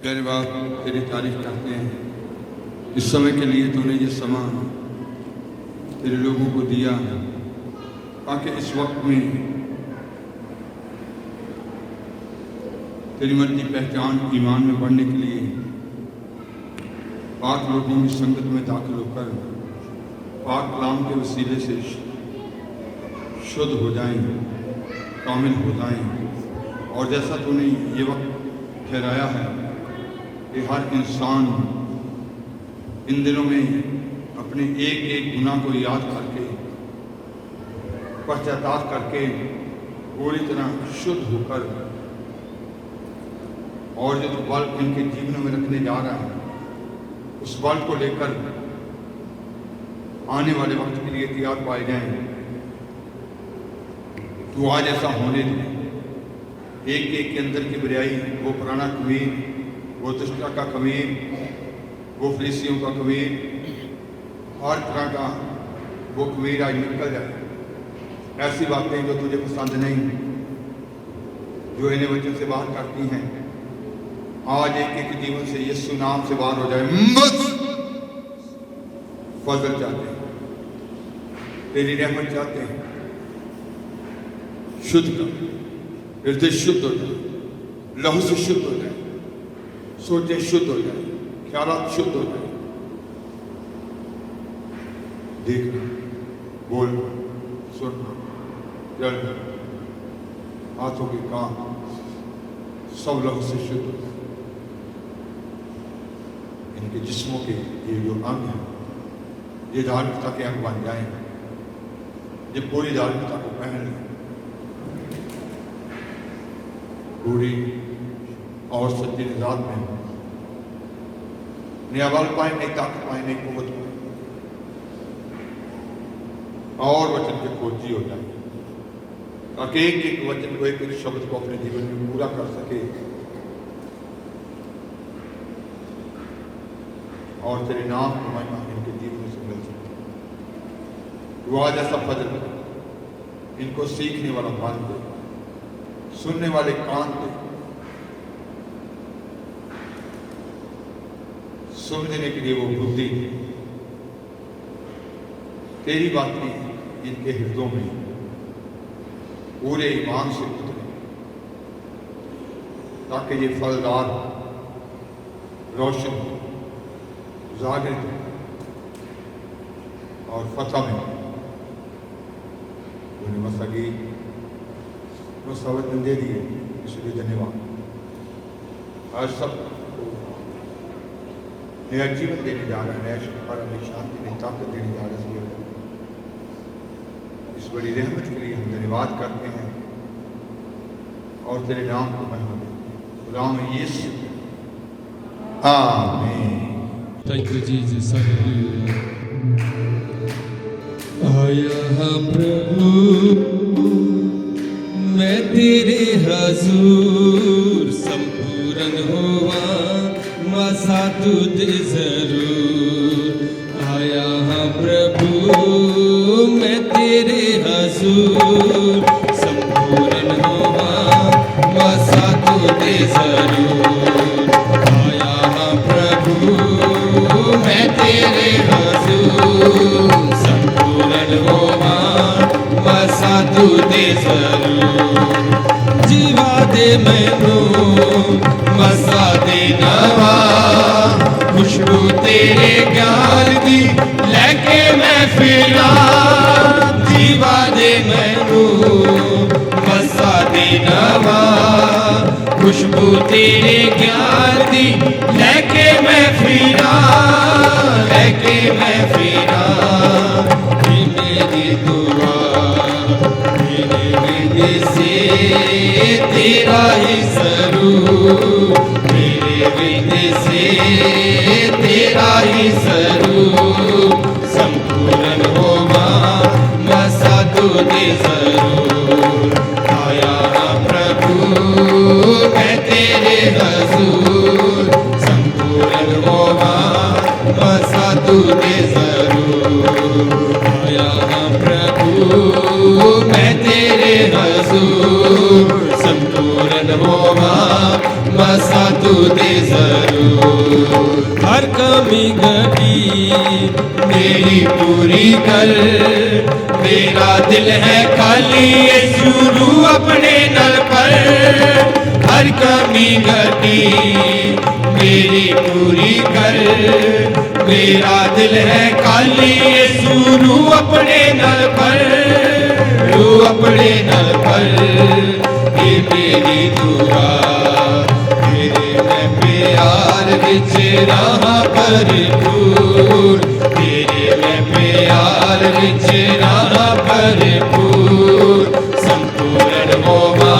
प्यारे बाप, तेरी तारीफ करते हैं इस समय के लिए। तूने ये समा तेरे लोगों को दिया ताकि इस वक्त में तेरी मर्जी पहचान ईमान में बढ़ने के लिए पाक लोगों की संगत में दाखिल होकर पाक कलाम के वसीले से शुद्ध हो जाएं, कामिल हो जाएं। और जैसा तूने ये वक्त ठहराया है कि हर इंसान इन दिनों में अपने एक एक गुनाह को याद करके पश्चाताप करके पूरी तरह शुद्ध होकर और जो बल इनके जीवनों में रखने जा रहा है उस बल को लेकर आने वाले वक्त के लिए तैयार पाए जाएं। तो आज ऐसा होने दे। एक एक के अंदर की बुराई, वो पुराना कमीर, वो दुष्टता का कमीर, वो फरीसियों का कमीर, हर तरह का वो कमीर आज निकल जाए। ऐसी बातें जो तुझे पसंद नहीं, जो इन्हें वचन से बाहर करती हैं, आज एक एक जीवन से यीशु नाम से बाहर हो जाए। फजल चाहते हैं, तेरी रहमत चाहते हैं। शुद्ध कर, हृदय शुद्ध हो जाए, लहू से शुद्ध हो जाए, सोचे शुद्ध हो जाए, ख्यालात शुद्ध हो जाए। देखना, बोलना, सुनना, जलना, हाथों के काम सब लहू से शुद्ध हो जाए। इनके जिस्मों के ये जो अंग हैं ये धार्मिकता के अंग बन जाए, ये पूरी धार्मिकता को पहन लें, पूरी और सच्ची निजात में नया बल पाए, नई ताकत पाए, नई कुव्वत पाए और वचन के खोजी हो जाए ताकि एक एक वचन को, एक एक शब्द को अपने जीवन में पूरा कर सके और तेरे नाम की महिमा इनके जीवन से मिल सके। वो आज ऐसा फजल इनको सीखने वाला मन दे, सुनने वाले कान दे, समझने के लिए वो बुद्धि दे। तेरी बातें इनके हृदयों में पूरे ईमान से उतरे ताकि ये फलदार, रोशन, जागृत और फतह में उन्हें मसगी मुसावत दे दिए। इसलिए धन्यवाद। आज सब नया जीवन देने जा रहा है, नया शुक्र, नई शांति, नई ताकत देने जा रहा है। इस बड़ी रहमत के लिए हम धन्यवाद करते हैं और तेरे नाम को महिमा देते हैं। गुलाम यीशु, आमीन। Thank you, Jesus. Hallelujah. आया प्रभु मैं तेरे हजूर, संपूर्ण हुआ मसा तुझ जरूर। आया प्रभु मैं तेरे हजूर, संपूर्ण हुआ मसा तुझ जरूर। आया प्रभु मैं तेरे हजूर, संपूर्ण होवा मसा तुझे जरूर। जीवा दे मैनू मसा दे नवा, खुशबू तेरे ज्ञान दी लैके मैं फिरा। जीवा दे मैनू मसा दे नवा, खुशबू तेरे ज्ञान दी लैके मैं फिरा, लैके मैं फिरा। मेरी दुआ मेरे विदे से तेरा ही सरूर, मेरे विदे से तेरा ही सरूर। संपूर्ण होगा मसा तुझे जरूर। आया प्रभु मैं तेरे हजूर, संपूर्ण होगा मसा तुझे जरूर। आया प्रभु मैं तेरे हजूर, संपूर्ण होगा मसा तू दे जरूर। हर कमी घटी मेरी पूरी कर, मेरा दिल है खाली यीशु रू अपने नल पर। हर कमी घटी मेरी पूरी कर, मेरा दिल है खाली यीशु रू अपने नल पर, रू अपने नल पर। ये मेरी दुआ मेरे में प्यार विच रहा भरपूर, तेरे में प्यार विच रहा भरपूर। संपूर्ण होवा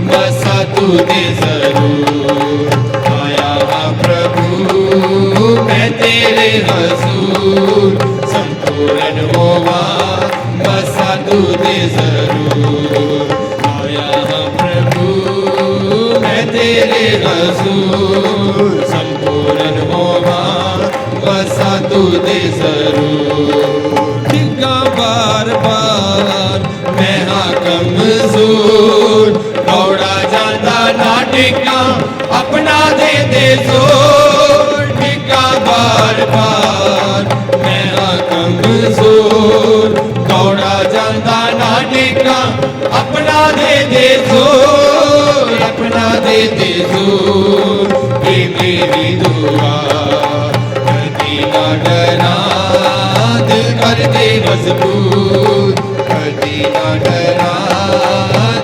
मसा तू दे जरूर। आया हाँ प्रभु मैं तेरे हजूर, संपूर्ण होवा मसा तू दे जरूर। आया हाँ प्रभु मैं तेरे हजूर, संपूर्ण होवा मसा तू दे जरूर। डिगा बार बार मैं हाँ कमजोर, दौड़ा जाता ना टिका अपना दे जोर। टिका बार बार मैं हाँ कमजोर, दौड़ा जाता ना टिका अपना दे जोर, अपना दे जोर। ये मेरी दुआ कदी ना डरा, दिल कर दे मजबूत, कदी ना डरा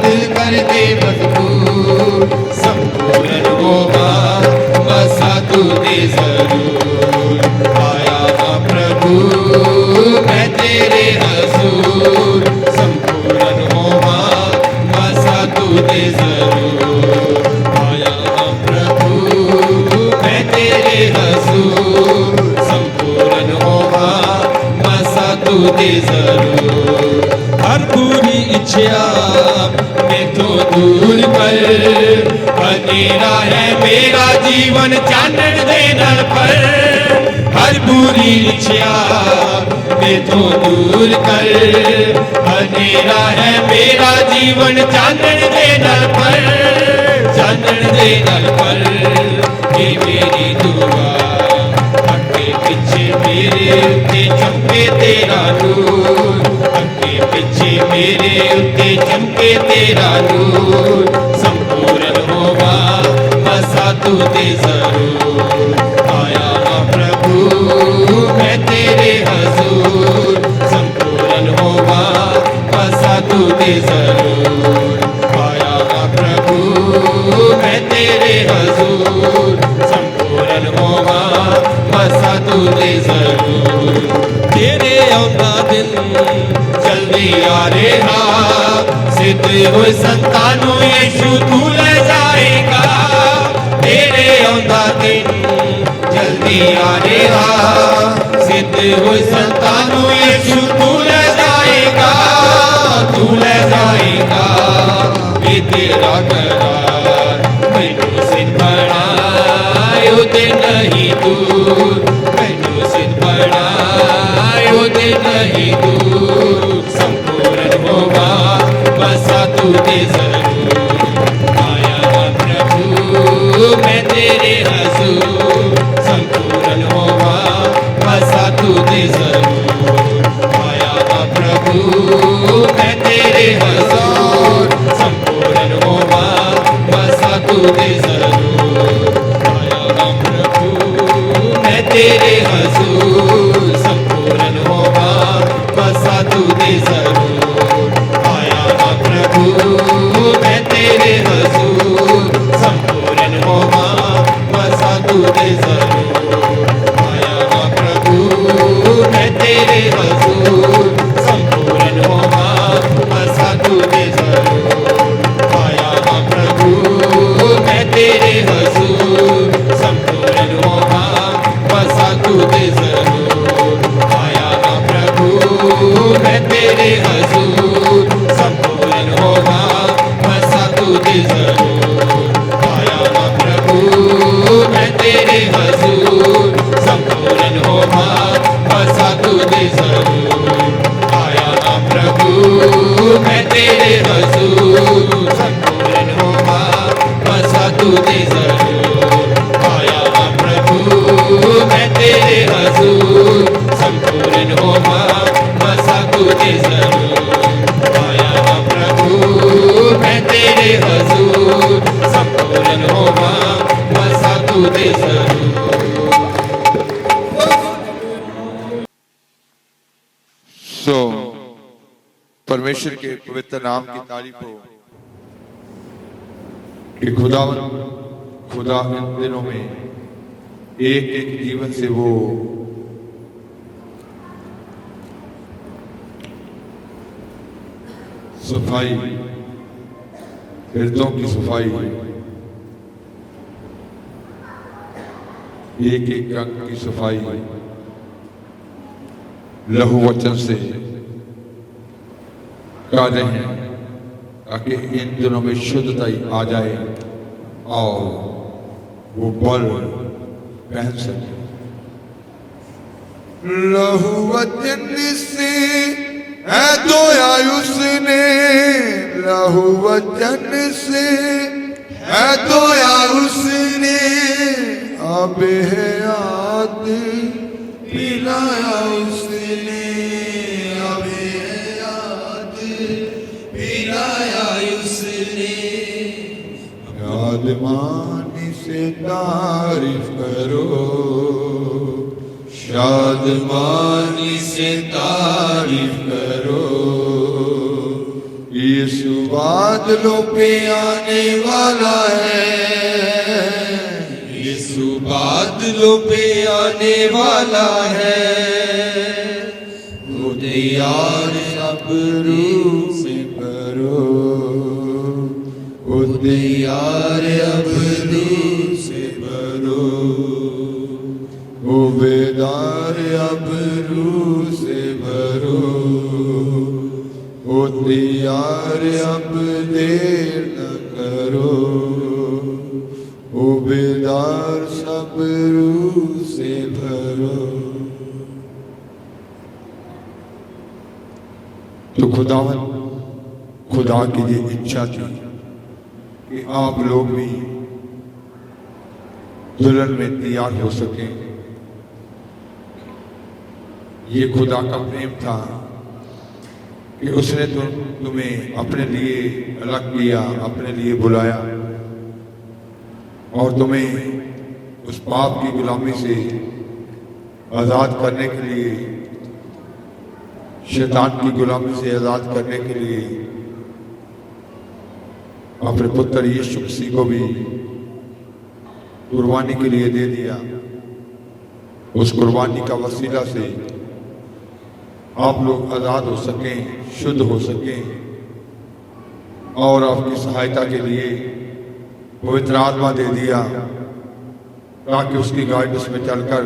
दिल कर दे मजबूत। संपूर्ण होगा मसा तू दे जरूर। आया हाँ प्रभु मैं तेरे हजूर, संपूर्ण होगा मसा तू दे जरूर। आया हाँ प्रभु मैं तेरे हजूर, संपूर्ण होगा मसा तू दे जरूर। हर बुरी इच्छा मैं तो दूर कर, अंधेरा है मेरा जीवन चानन दे नल पर। हर बुरी इच्छा मैं तो दूर कर, अंधेरा है मेरा जीवन चानन दे नल पर, चानन दे नल पर। ये मेरी दुआ अगे पीछे मेरे उत्ते चमके तेरा नूर, अगे पीछे मेरे उत्ते चमके तेरा नूर। संपूर्ण होगा मसा तू दे जरूर। आया हाँ प्रभु मैं तेरे हजूर, संपूर्ण होगा मसा तू दे जरूर। आया हाँ प्रभु मैं तेरे हजूर, संपूर्ण होगा मसा तू दे जरूर। तेरे औंदा दिन जल्दी आ रेहा, सिद्ध हुए संतानों यीशु तू ले जाएगा। तेरे औंदा दिन जल्दी आ रेहा, सिद्ध हुए संतानों यीशु तू ले जाएगा, तू ले जाएगा। ये तेरा करार मैनू सिद्ध बनायो दे नहीं दूर, मैनू सिद्ध बनायो दे नहीं दूर। संपूर्ण होगा मसा तू दे जरूर। आया हाँ प्रभु मैं तेरे हजूर, संपूर्ण होगा मसा तू दे जरूर। आया हाँ प्रभु मैं तेरे हजूर, संपूर्ण होगा मसा तू दे जरूर। आया हाँ प्रभु मैं तेरे हजूर, संपूर्ण होगा मसा तू दे जरूर। आया हाँ प्रभु मैं तेरे हजूर, संपूर्ण होगा मसा तू दे जरूर। आया हाँ प्रभु मैं तेरे हजूर, संपूर्ण होगा मसा तू दे जरूर। आया हाँ प्रभु मैं तेरे हजूर, संपूर्ण होगा मसा तू दे जरूर। आया हाँ प्रभु मैं तेरे हजूर, संपूर्ण होगा मसा तू दे जरूर। आया हाँ प्रभु मैं तेरे हजूर, संपूर्ण होगा मसा तू दे जरूर। आया हाँ प्रभु मैं तेरे हजूर, संपूर्ण होगा मसा तू दे जरूर। यीशु दे स्वरूप। सो परमेश्वर के पवित्र नाम की तारीफ हो कि खुदा इन दिनों में एक एक जीवन से वो सफाई, हृदयों की सफाई, एक एक अंग की सफाई लहू वचन से कर रहे हैं ताकि इन दिनों में शुद्धता आ जाए और वो बल पहन सके। लहू वचन से है तो उसने, लहू वचन से है तो उसने अब है याद पिलाया उसने, अब है याद पिलाया उसने। शादमानी से तारीफ करो, शादमानी से तारीफ करो। यीशु बादलों पे आने वाला है, यीशु बादलों पे आने वाला है। वो तैयार सब रूह से करो, वो तैयार अब रूह से करो। वो बेदार अब रूह से भरो, वो तैयार अब देर न करो। वो बेदार सब रूह से भरो। तो खुदा की ये इच्छा थी कि आप लोग भी दुल्हन में तैयार हो सकें। ये खुदा का प्रेम था कि उसने तुम्हें अपने लिए अलग किया, अपने लिए बुलाया और तुम्हें उस पाप की गुलामी से आज़ाद करने के लिए, शैतान की गुलामी से आज़ाद करने के लिए अपने पुत्र यीशु मसीह को भी कुर्बानी के लिए दे दिया। उस कुर्बानी का वसीला से आप लोग आज़ाद हो सकें, शुद्ध हो सकें और आपकी सहायता के लिए पवित्र आत्मा दे दिया ताकि उसकी गाइडेंस में चलकर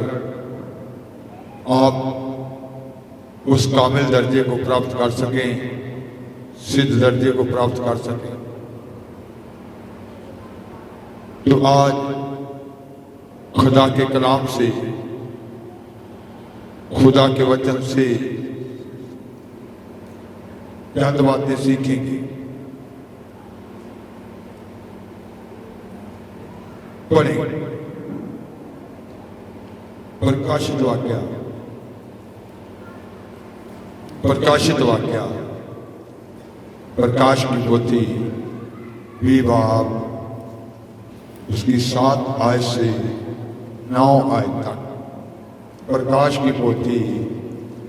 आप उस कामिल दर्जे को प्राप्त कर सकें, सिद्ध दर्जे को प्राप्त कर सकें। तो आज खुदा के कलाम से, खुदा के वचन से चंद बातें सीखेंगे। पढ़ेंगे प्रकाशित वाक्य, प्रकाशित वाक्य, प्रकाश की पोथी 20 बाब उसकी 7 आयत से 9 आयत तक। प्रकाश की पोथी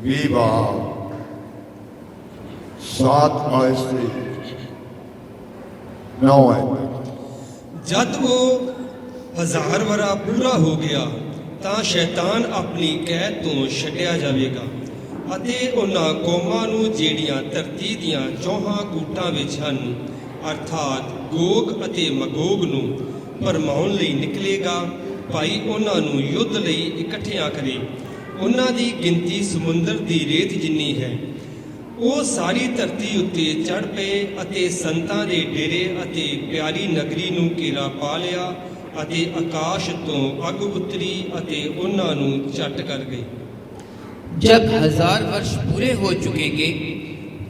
20 बाब 7 आयत से 9 आयत तक। जद वो 1000 वरा पूरा हो गया ਤਾਂ ਸ਼ੈਤਾਨ ਆਪਣੀ ਕੈਦ ਤੋਂ ਛੱਡਿਆ ਜਾਵੇਗਾ ਅਤੇ ਉਹਨਾਂ ਕੌਮਾਂ ਨੂੰ ਜਿਹੜੀਆਂ ਧਰਤੀ ਦੀਆਂ ਚੌਹਾਂ ਕੂਟਾਂ ਵਿੱਚ ਹਨ ਅਰਥਾਤ ਗੋਗ ਅਤੇ ਮਗੋਗ ਨੂੰ ਭਰਮਾਉਣ ਲਈ ਨਿਕਲੇਗਾ। ਭਾਈ ਉਹਨਾਂ ਨੂੰ ਯੁੱਧ ਲਈ ਇਕੱਠਿਆਂ ਕਰੇ। ਉਹਨਾਂ ਦੀ ਗਿਣਤੀ ਸਮੁੰਦਰ ਦੀ ਰੇਤ ਜਿੰਨੀ ਹੈ। ਉਹ ਸਾਰੀ ਧਰਤੀ ਉੱਤੇ ਚੜ੍ਹ ਪਏ ਅਤੇ ਸੰਤਾਂ ਦੇ ਡੇਰੇ ਅਤੇ ਪਿਆਰੀ ਨਗਰੀ ਨੂੰ ਘੇਰਾ ਪਾ ਲਿਆ ਅਤੇ ਆਕਾਸ਼ ਤੋਂ ਅੱਗ ਉਤਰੀ ਅਤੇ ਉਹਨਾਂ ਨੂੰ ਚੱਟ ਕਰ ਗਈ। जब 1000 वर्ष पूरे हो चुकेंगे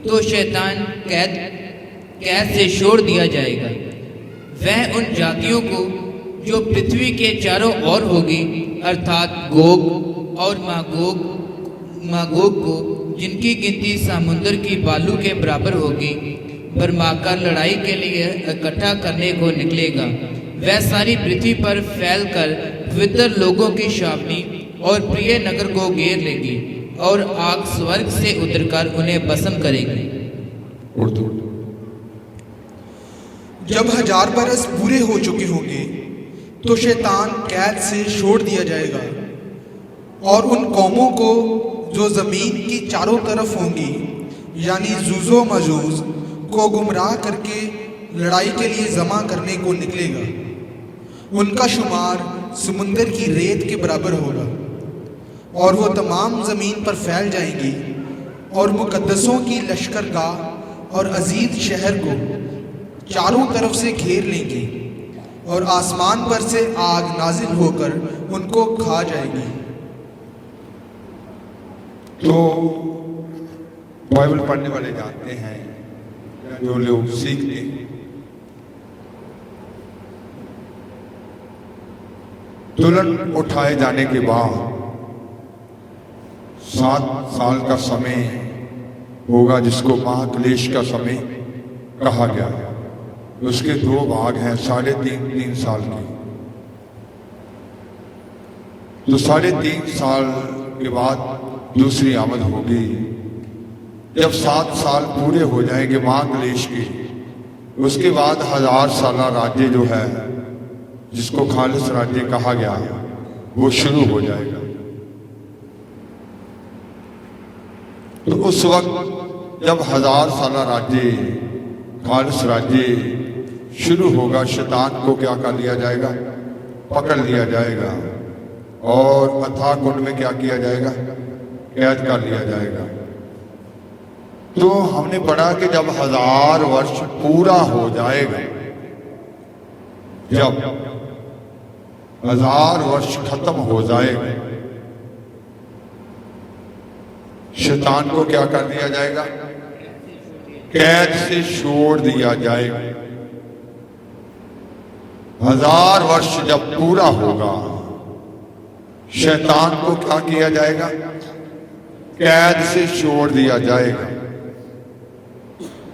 तो शैतान कैद से छोड़ दिया जाएगा। वह उन जातियों को जो पृथ्वी के चारों ओर होगी अर्थात गोग और मागोग को जिनकी गिनती समुद्र की बालू के बराबर होगी भरमाकर लड़ाई के लिए इकट्ठा करने को निकलेगा। वह सारी पृथ्वी पर फैलकर पवित्र लोगों की छावनी और प्रिय नगर को घेर लेगी और आग स्वर्ग से उतरकर उन्हें भस्म करेगी। उर्दू। जब 1000 बरस पूरे हो चुके होंगे तो शैतान कैद से छोड़ दिया जाएगा और उन कौमों को जो ज़मीन की चारों तरफ होंगी यानी जूजो मजूज को गुमराह करके लड़ाई के लिए जमा करने को निकलेगा। उनका शुमार समुंदर की रेत के बराबर होगा और वो तमाम ज़मीन पर फैल जाएंगी और मुकद्दसों की लश्करगाह और अजीज शहर को चारों तरफ से घेर लेंगी और आसमान पर से आग नाजिल होकर उनको खा जाएगी। तो बाइबल पढ़ने वाले जानते हैं, जो लोग सीखते हैं, तुरंत उठाए जाने के बाद 7 साल का समय होगा जिसको महाक्लेश का समय कहा गया है। उसके 2 भाग हैं, 3.5 साल के। तो 3.5 साल के बाद दूसरी आमद होगी। जब 7 साल पूरे हो जाएंगे महाक्लेश के, उसके बाद 1000 साला राज्य जो है जिसको खालिस राज्य कहा गया वो शुरू हो जाएगा। तो उस वक्त जब 1000 साला राज्य खालिस राज्य शुरू होगा, शैतान को क्या कर लिया जाएगा? पकड़ लिया जाएगा और अथाह कुंड में क्या किया जाएगा? कैद कर लिया जाएगा। तो हमने पढ़ा कि जब 1000 वर्ष पूरा हो जाएगा, जब 1000 वर्ष खत्म हो जाएगा, शैतान को क्या कर दिया जाएगा? कैद से छोड़ दिया जाएगा। 1000 वर्ष जब पूरा होगा, शैतान को क्या किया जाएगा? कैद से छोड़ दिया जाएगा।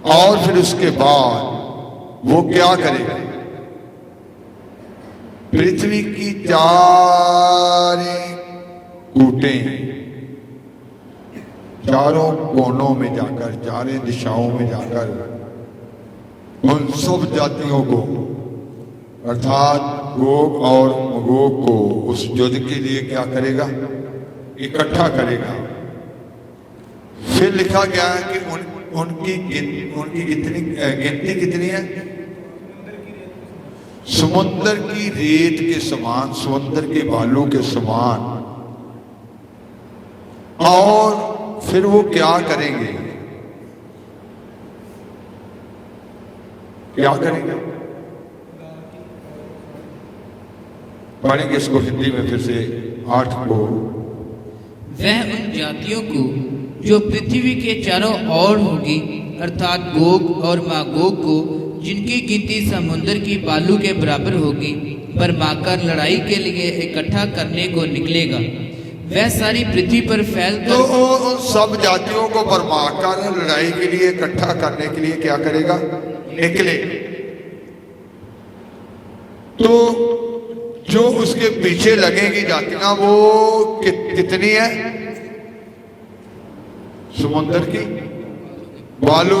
और फिर उसके बाद वो क्या करेगा? पृथ्वी की 4 कूटें, चारों कोनों में जाकर, 4 दिशाओं में जाकर उन सब जातियों को अर्थात गोग और मगोग को उस युद्ध के लिए क्या करेगा? इकट्ठा करेगा। फिर लिखा गया है कि उनकी गिनती कितनी है? समुद्र की रेत के समान, समुद्र के बालू के समान। और फिर वो क्या करेंगे? क्या करेंगे? पढ़ेंगे इसको हिंदी में फिर से 8 को। वह उन जातियों को जो पृथ्वी के चारों ओर होगी अर्थात गोग और मागोग को, जिनकी गिनती समुद्र की बालू के बराबर होगी, बरमाकर लड़ाई के लिए इकट्ठा करने को निकलेगा। वह सारी पृथ्वी पर फैल तो उन सब जातियों को बरमाकर लड़ाई के लिए इकट्ठा करने के लिए क्या करेगा? निकले। तो जो उसके पीछे लगेगी जातियां वो कितनी है? समुद्र की बालू,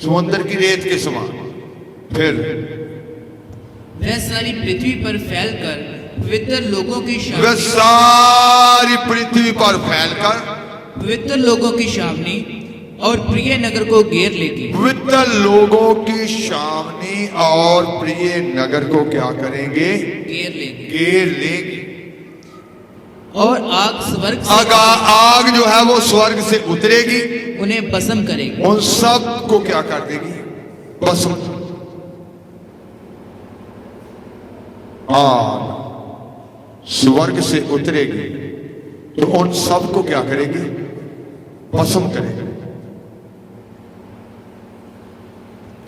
समुद्र की रेत के समान। फिर वह सारी पृथ्वी पर फैलकर पवित्र लोगों की वह सारी पृथ्वी पर फैलकर पवित्र लोगों की छावनी और प्रिय नगर को घेर लेगी। पवित्र लोगों की छावनी और प्रिय नगर को क्या करेंगे? घेर लेगी। घेर लेंगे। और आग स्वर्ग से आग जो है वो स्वर्ग से उतरेगी, उन्हें भस्म करेगी। उन सब को क्या कर देगी? भस्म। आग स्वर्ग से उतरेगी तो उन सब को क्या करेगी? भस्म करेगी।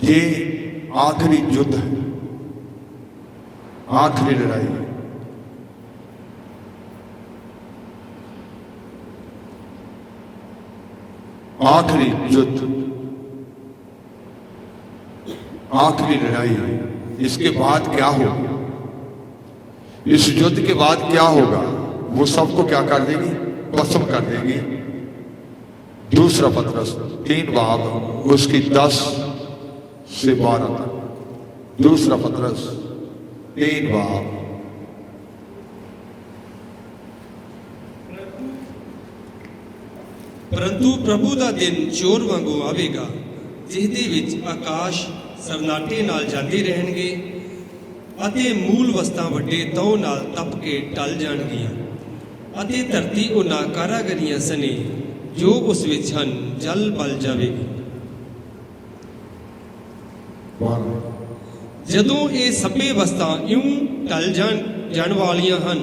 ये आखिरी युद्ध है, आखिरी लड़ाई है। आखिरी युद्ध। आखिरी लड़ाई है। इसके बाद क्या होगा, इस युद्ध के बाद क्या होगा, वो सबको क्या कर देगी, भस्म कर देगी। दूसरा पत्रस 3 बाब उसकी 10 से 12 तक। दूसरा पत्रस 3 बाब। परंतु प्रभु ਦਾ ਦਿਨ ਚੋਰ ਵਾਂਗੂ ਆਵੇਗਾ, ਜਿਹਦੇ ਵਿੱਚ ਆਕਾਸ਼ ਸਰਨਾਟੇ ਨਾਲ ਜਾਂਦੇ ਰਹਿਣਗੇ ਅਤੇ ਮੂਲ ਵਸਤਾਂ ਵੱਡੇ ਤੌ ਨਾਲ ਤਪ ਕੇ ਟਲ ਜਾਣਗੀਆਂ ਅਤੇ ਧਰਤੀ ਉਹਨਾਂ ਕਾਰਾਗਰੀਆਂ ਸਨੇ ਜੋ ਉਸ ਵਿੱਚ ਹਨ ਜਲ ਬਲ ਜਾਵੇਗੀ। ਜਦੋਂ ਇਹ ਸਭੇ ਵਸਤਾਂ ਇਉਂ ਟਲ ਜਾਣ ਵਾਲੀਆਂ ਹਨ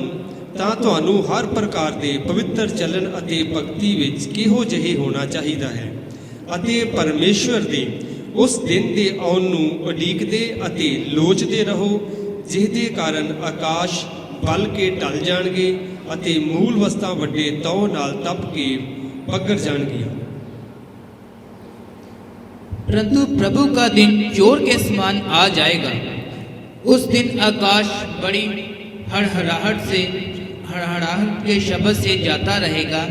ਤਾਂ ਤੁਹਾਨੂੰ ਹਰ ਪ੍ਰਕਾਰ ਦੇ ਪਵਿੱਤਰ ਚੱਲਣ ਅਤੇ ਭਗਤੀ ਵਿੱਚ ਕਿਹੋ ਜਿਹੇ ਹੋਣਾ ਚਾਹੀਦਾ ਹੈ ਅਤੇ ਪਰਮੇਸ਼ਵਰ ਦੇ ਉਸ ਦਿਨ ਦੇ ਆਉਣ ਨੂੰ ਉਡੀਕਦੇ ਅਤੇ ਲੋਚਦੇ ਰਹੋ, ਜਿਹਦੇ ਕਾਰਨ ਆਕਾਸ਼ ਬਲ ਕੇ ਟਲ ਜਾਣਗੇ ਅਤੇ ਮੂਲ ਵਸਤਾਂ ਵੱਡੇ ਤੌ ਨਾਲ ਤਪ ਕੇ ਪੱਗਰ जाएंगी। परंतु प्रभु का दिन चोर के समान आ जाएगा। उस दिन आकाश बड़ी हड़हड़ाहट के शब्द से जाता रहेगा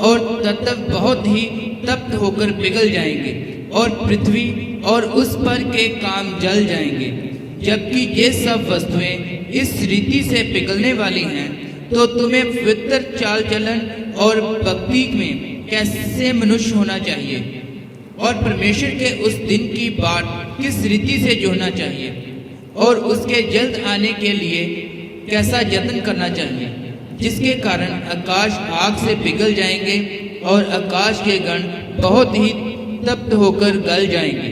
और तत्व बहुत ही तप्त होकर पिघल जाएंगे और पृथ्वी और उस पर के काम जल जाएंगे। जबकि ये सब वस्तुएं इस रीति से पिघलने वाली हैं, तो तुम्हें पवित्र चाल चलन और भक्ति में कैसे मनुष्य होना चाहिए और परमेश्वर के उस दिन की बाट किस रीति से जोड़ना चाहिए और उसके जल्द आने के लिए कैसा यत्न करना चाहिए, जिसके कारण आकाश आग से पिघल जाएंगे और आकाश के गण बहुत ही तप्त होकर गल जाएंगे।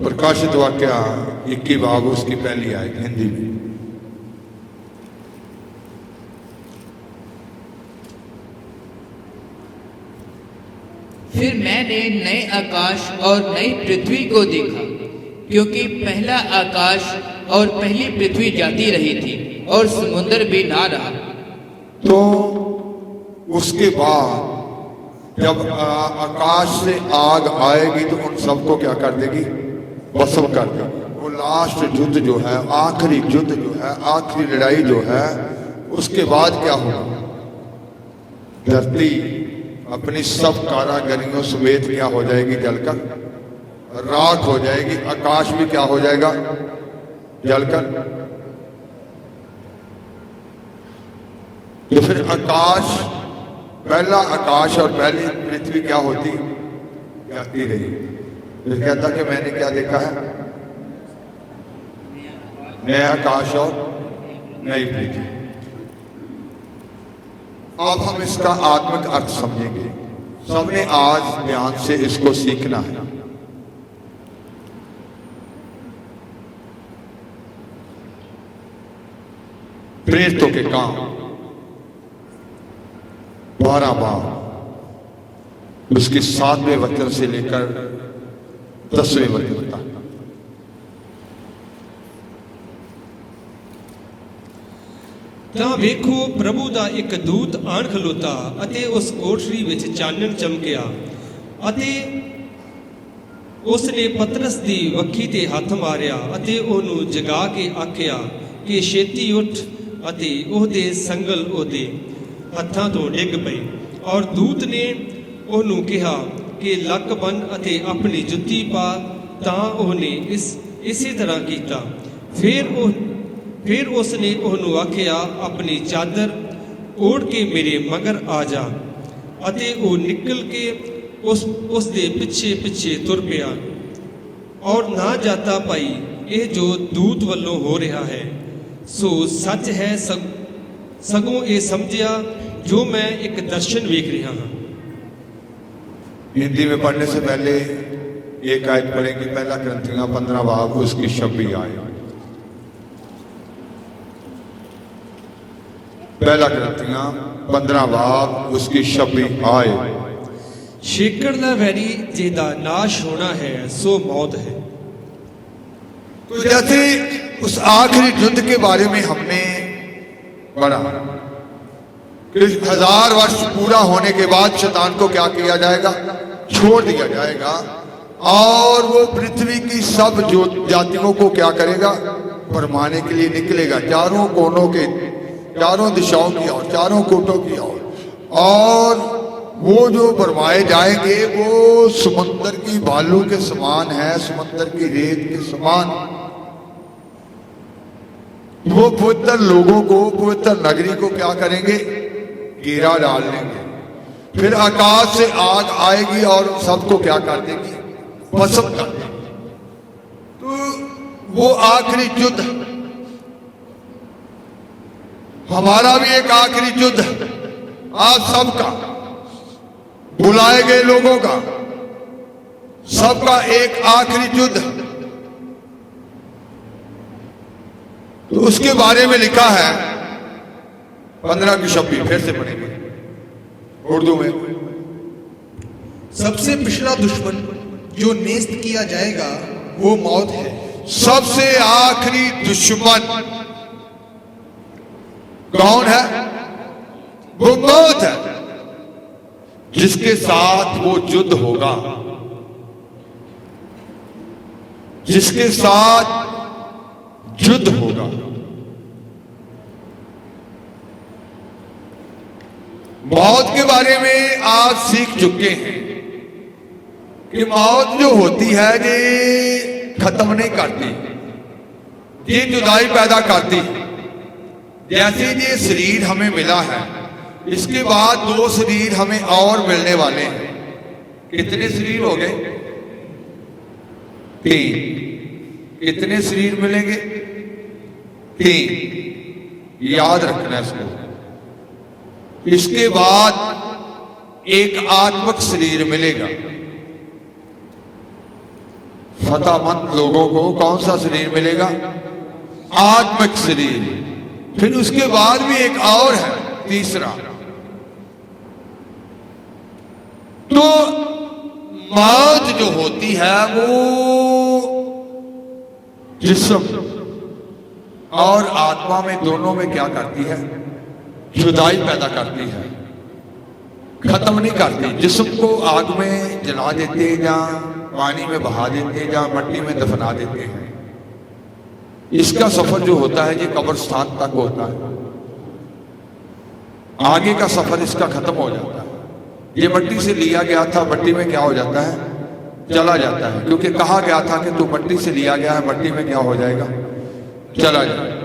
प्रकाशित वाक्य 21 बाब उसकी पहली आयत हिंदी में। फिर मैंने नए आकाश और नई पृथ्वी को देखा, क्योंकि पहला आकाश और पहली पृथ्वी जाती रही थी और समुद्र भी ना रहा। तो उसके बाद जब आकाश से आग आएगी तो उन सबको क्या कर देगी, भस्म कर देगी। वो लास्ट युद्ध जो है, आखिरी युद्ध जो है, आखिरी लड़ाई जो है, उसके बाद क्या होगा, धरती अपनी सब कारागरियों समेत क्या हो जाएगी, जलकर राख हो जाएगी। आकाश भी क्या हो जाएगा, जलकर। तो फिर आकाश, पहला आकाश और पहली पृथ्वी क्या होती जाती रही। फिर कहता कि मैंने क्या देखा है, नया आकाश और नई पृथ्वी। अब हम इसका आत्मिक अर्थ समझेंगे। सबने आज ध्यान से इसको सीखना है। प्रेरितों के काम 12 बाब उसके 7वें वचन से लेकर 10वें वचन तक। ਤਾਂ ਵੇਖੋ, ਪ੍ਰਭੂ ਦਾ ਇੱਕ ਦੂਤ ਆਣ ਖਲੋਤਾ ਅਤੇ ਉਸ ਕੋਠੜੀ ਵਿੱਚ ਚਾਨਣ ਚਮਕਿਆ ਅਤੇ ਉਸ ਨੇ ਪਤਰਸ ਦੀ ਵੱਖੀ ਤੇ ਹੱਥ ਮਾਰਿਆ ਅਤੇ ਉਹਨੂੰ ਜਗਾ ਕੇ ਆਖਿਆ ਕਿ ਛੇਤੀ ਉੱਠ, ਅਤੇ ਉਹਦੇ ਸੰਗਲ ਉਹਦੇ ਹੱਥਾਂ ਤੋਂ ਡਿੱਗ ਪਏ। ਔਰ ਦੂਤ ਨੇ ਉਹਨੂੰ ਕਿਹਾ ਕਿ ਲੱਕ ਬੰਨ੍ਹ ਅਤੇ ਆਪਣੀ ਜੁੱਤੀ ਪਾ, ਤਾਂ ਉਹਨੇ ਇਸੇ ਤਰ੍ਹਾਂ ਕੀਤਾ। ਫਿਰ ਉਸਨੇ ਉਹਨੂੰ ਆਖਿਆ, ਆਪਣੀ ਚਾਦਰ ओढ़ के मेरे मगर आ जा। ਅਤੇ ਉਹ ਨਿਕਲ ਕੇ ਉਸ ਦੇ ਪਿੱਛੇ ਪਿੱਛੇ ਤੁਰ ਪਿਆ। ਔਰ ਨਾ ਜਾਤਾ ਭਾਈ, ਇਹ ਜੋ ਦੂਤ ਵੱਲੋਂ ਹੋ ਰਿਹਾ ਹੈ ਸੋ ਸੱਚ ਹੈ, ਸਗੋਂ ਇਹ ਸਮਝਿਆ ਜੋ मैं एक दर्शन वेख रहा हाँ। हिंदी में पढ़ने से पहले एक आयत पढ़ेंगे, पहला ग्रंथियां 15 बाब उसकी 26 आयत। पहला ग्रंथियां 15 बाब उसकी 26 आयत। छेकड़ दा वैरी जेदा नाश होना है सो मौत है। तो जैसे उस आखिरी युद्ध के बारे में हमने पढ़ा कि 1000 वर्ष पूरा होने के बाद शैतान को क्या किया जाएगा, छोड़ दिया जाएगा। और वो पृथ्वी की सब जो जातियों को क्या करेगा, भरमाने के लिए निकलेगा, चारों कोनों के, चारों दिशाओं की ओर, चारों कोटों की ओर। और वो जो भरमाए जाएंगे वो समुद्र की बालू के समान है, समुद्र की रेत के समान। वो पवित्र लोगों को, पवित्र नगरी को क्या करेंगे, गिरा डाल देंगे। फिर आकाश से आग आएगी और सबको क्या कर देगी, भस्म कर देगी। तो वो आखिरी युद्ध, हमारा भी एक आखिरी युद्ध, आप सबका, बुलाए गए लोगों का, सबका एक आखिरी युद्ध। तो उसके बारे में लिखा है 15 की 26, फिर से पढ़ेंगे उर्दू में। सबसे पिछला दुश्मन जो नेस्त किया जाएगा वो मौत है। सबसे आखिरी दुश्मन कौन है, वो मौत है, जिसके साथ वो युद्ध होगा, जिसके साथ युद्ध होगा। मौत के बारे में आज सीख चुके हैं कि मौत जो होती है ये खत्म नहीं करती, ये जुदाई पैदा करती। जैसे ये शरीर हमें मिला है, इसके बाद 2 शरीर हमें और मिलने वाले हैं। कितने शरीर हो गए, 3। कितने शरीर मिलेंगे, 3। याद रखना है इसको। इसके बाद एक आत्मिक शरीर मिलेगा। फतामंद लोगों को कौन सा शरीर मिलेगा, आत्मिक शरीर। फिर उसके बाद भी एक और है, तीसरा। तो मौत जो होती है वो जिस्म और आत्मा में, दोनों में क्या करती है, जुदाई पैदा करती है, खत्म नहीं करती। जिस्म को आग में जला देते, या पानी में बहा देते, या मिट्टी में दफना देते हैं। इसका सफर जो होता है ये कब्रिस्तान तक होता है, आगे का सफर इसका खत्म हो जाता है। ये मिट्टी से लिया गया था, मिट्टी में क्या हो जाता है, चला जाता है, क्योंकि कहा गया था कि तू मिट्टी से लिया गया है, मिट्टी में क्या हो जाएगा, चला जाएगा।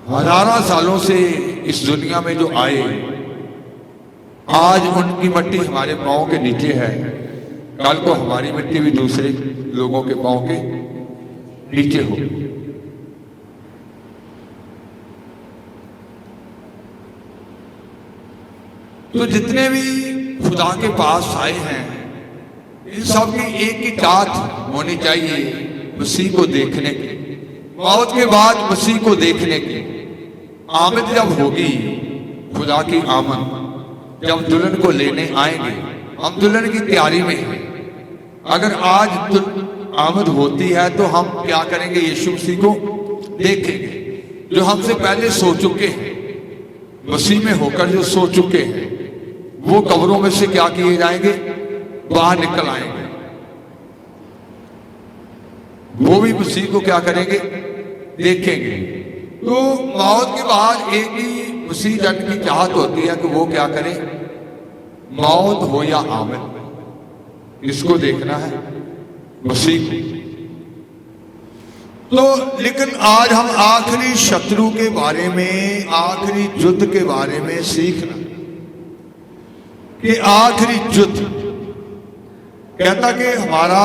हजारों सालों से इस दुनिया में जो आए, आज उनकी मिट्टी हमारे पांव के नीचे है, कल को हमारी मिट्टी भी दूसरे लोगों के पांव के नीचे हो। तो जितने भी खुदा के पास आए हैं, इन सब की एक ही चाहत होनी चाहिए, मसीह को देखने की, मौत के बाद मसीह को देखने की। आमद जब होगी, खुदा की आमद, जब दुल्हन को लेने आएंगे, हम दुल्हन की तैयारी में हैं। अगर आज आमद होती है तो हम क्या करेंगे, यीशु मसीह को देखेंगे, जो हमसे पहले सो चुके हैं, मसीह में होकर जो सो चुके हैं, वो कब्रों में से क्या किए जाएंगे, बाहर निकल आएंगे। वो भी मसीह को क्या करेंगे, देखेंगे। तो मौत के बाद एक ही मसीह जन की चाहत होती है कि वो क्या करे, मौत हो या आमद, इसको देखना है, मसीह को। तो लेकिन आज हम आखिरी शत्रु के बारे में, आखिरी युद्ध के बारे में सीखना कि आखिरी युद्ध कहता कि हमारा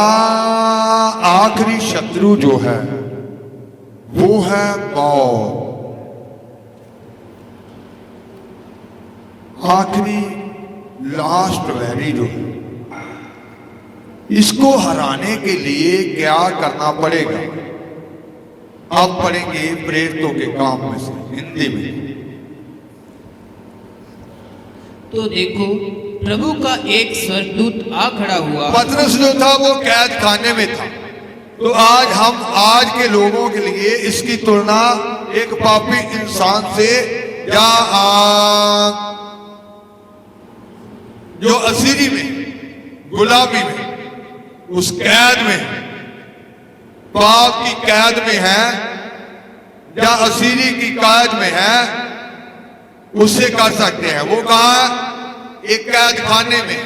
आखिरी शत्रु जो है वो है मौत। आखिरी लास्ट वैरी जो है, इसको हराने के लिए क्या करना पड़ेगा, अब पढ़ेंगे प्रेरितों के काम में से, हिंदी में। तो देखो, प्रभु का एक स्वर्गदूत आ खड़ा हुआ। पतरस जो था वो कैद खाने में था। तो आज हम, आज के लोगों के लिए इसकी तुलना एक पापी इंसान से, या जो असीरी में गुलामी में, उस कैद में, पाप की कैद में है या असीरी की कैद में है, उससे कर सकते हैं। वो कहा एक कैद खाने में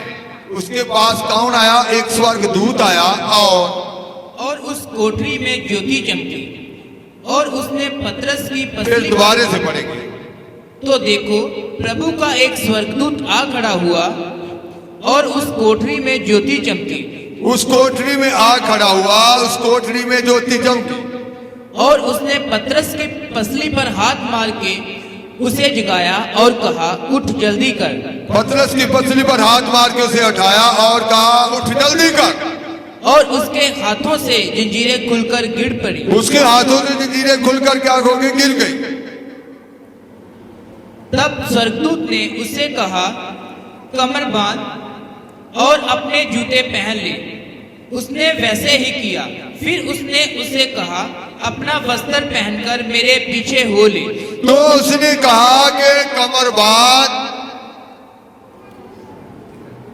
उसके पास कौन आया? एक स्वर्गदूत आया और उस कोठरी में ज्योति चमकी और उसने पतरस की फिर पसली दोबारे से पढ़ेंगे। तो देखो प्रभु का एक स्वर्गदूत आ खड़ा हुआ और उस कोठरी में ज्योति चमकी। उस कोठरी में आ खड़ा हुआ, उस कोठरी में ज्योति चमकी और उसने पतरस की पसली पर हाथ मार के उसे जगाया और कहा, उठ जल्दी कर। पतरस की पसली पर हाथ मार के उसे उठाया और कहा, उठ जल्दी कर। और उसके हाथों से जंजीरें खुलकर गिर पड़ी। उसके हाथों से जंजीरें खुलकर क्या हो गई? गिर गई। तब स्वर्गदूत ने उससे कहा, कमर बांध और अपने जूते पहन ले। उसने वैसे ही किया। फिर उसने उसे कहा, अपना वस्त्र पहनकर मेरे पीछे हो ले। तो उसने कहा कि कमर बांध।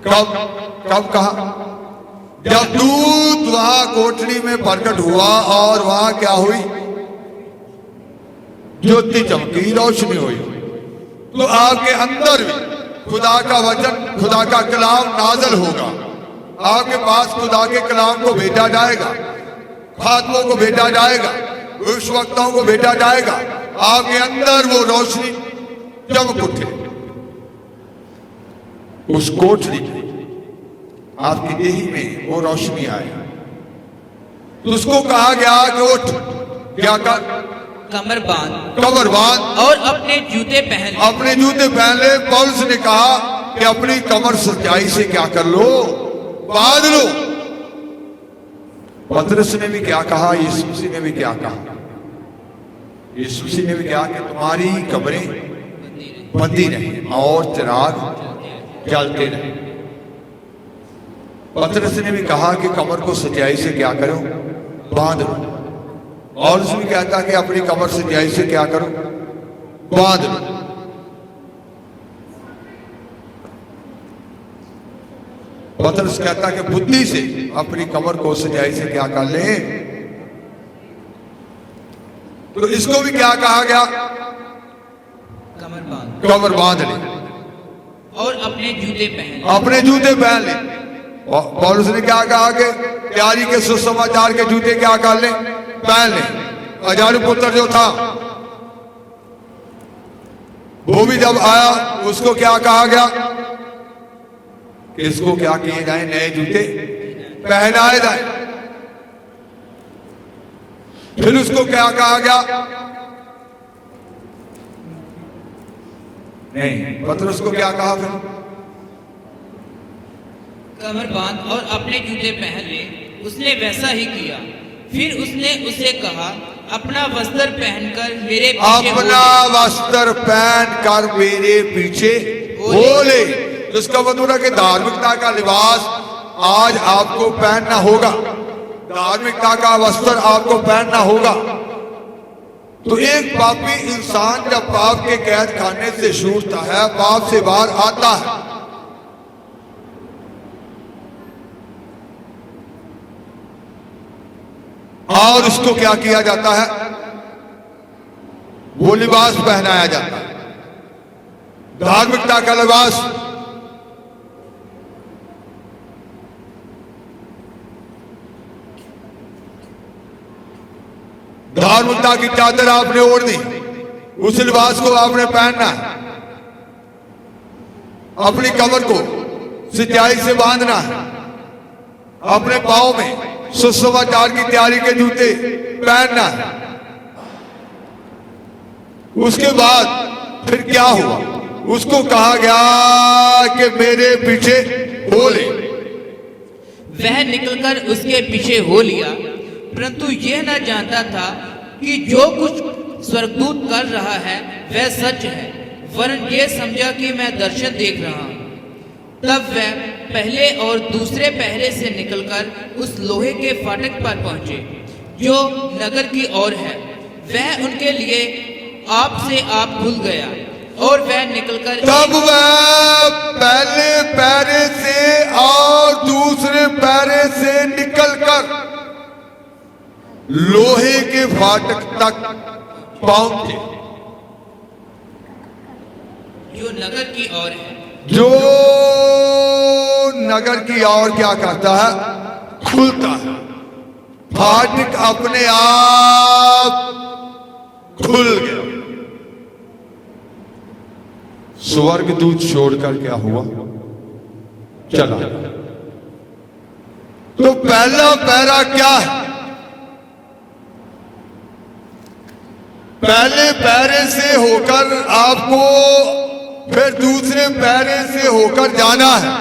कब कहा? जब दूत वहां कोठरी में प्रकट हुआ और वहां क्या हुई? ज्योति चमकी, रोशनी हुई। तो आपके अंदर भी खुदा का वचन, खुदा का कलाम नाजल होगा। आपके पास खुदा के कलाम को भेजा जाएगा, खातमों को भेजा जाएगा, भविष्यवक्ताओं को भेजा जाएगा। आपके अंदर वो रोशनी चमक उठे। उस कोठरी में आपकी देही में वो रोशनी आए। तो उसको कहा गया कि उठ, क्या कर? कमर बांध, कमर बांध और अपने जूते पहन ले। अपने जूते पहन ले। पौलुस ने कहा कि अपनी कमर सच्चाई से क्या कर लो? बांध लो। पतरस ने भी क्या कहा? यीशु मसीह ने भी क्या कहा? यीशु मसीह ने भी क्या कि तुम्हारी कमरें बंदी रहे और चिराग जलते रहे। पतरस ने भी कहा कि कमर को सच्चाई से क्या करो? बांध लो। और उसमें कहता है कि अपनी कमर सच्चाई से क्या करो? बांध लो। पतरस कहता है कि बुद्धि से अपनी कमर को सच्चाई से क्या कर ले। तो इसको भी क्या कहा गया? कमर बांध, कमर बांध ले और अपने जूते पहन। अपने जूते पहन ले। पौलुस ने क्या कहा कि तैयारी के सुसमाचार के जूते क्या कर ले? पहन ले। हजारू पुत्र जो था वो भी जब आया उसको क्या कहा गया कि इसको क्या किए जाए? नए जूते पहनाए जाए। फिर उसको क्या कहा गया? नहीं, पतरस को क्या कहा? फिर कमर बांध और अपने जूते पहन ले। उसने वैसा ही किया। फिर उसने उसे कहा, अपना वस्त्र पहनकर मेरे पीछे हो अपना ले। वस्त्र पहन कर मेरे पीछे हो ले। इसका मतलब है कि धार्मिकता का लिबास आज आपको पहनना होगा, धार्मिकता का वस्त्र आपको पहनना होगा। तो एक पापी इंसान जब पाप के कैद खाने से छूटता है, पाप से बाहर आता है, और उसको क्या किया जाता है? वो लिबास पहनाया जाता है, धार्मिकता का लिबास। धार्मिकता की चादर आपने ओढ़ दी, उस लिबास को आपने पहनना है। अपनी कमर को सच्चाई से बांधना है। अपने पांव में सुसमाचार की तैयारी के जूते पहनना है। उसके बाद फिर क्या हुआ? उसको कहा गया कि मेरे पीछे हो ले। वह निकलकर उसके पीछे हो लिया, परंतु यह न जानता था कि जो कुछ स्वर्गदूत कर रहा है वह सच है, वरन यह समझा कि मैं दर्शन देख रहा हूं। तब वह पहले और दूसरे पहरे से निकलकर उस लोहे के फाटक पर पहुंचे जो नगर की ओर है। वह उनके लिए आप से आप खुल गया और वह निकलकर तब वह पहले पहरे से और पैरे से निकलकर लोहे के फाटक तक पहुंचे। जो नगर की ओर है, जो नगर की ओर क्या करता है? खुलता है। फाटक अपने आप खुल गया। स्वर्गदूत छोड़कर क्या हुआ? चला। तो पहला पैरा क्या है? पहले पैरे से होकर आपको फिर दूसरे पैरे से होकर जाना है।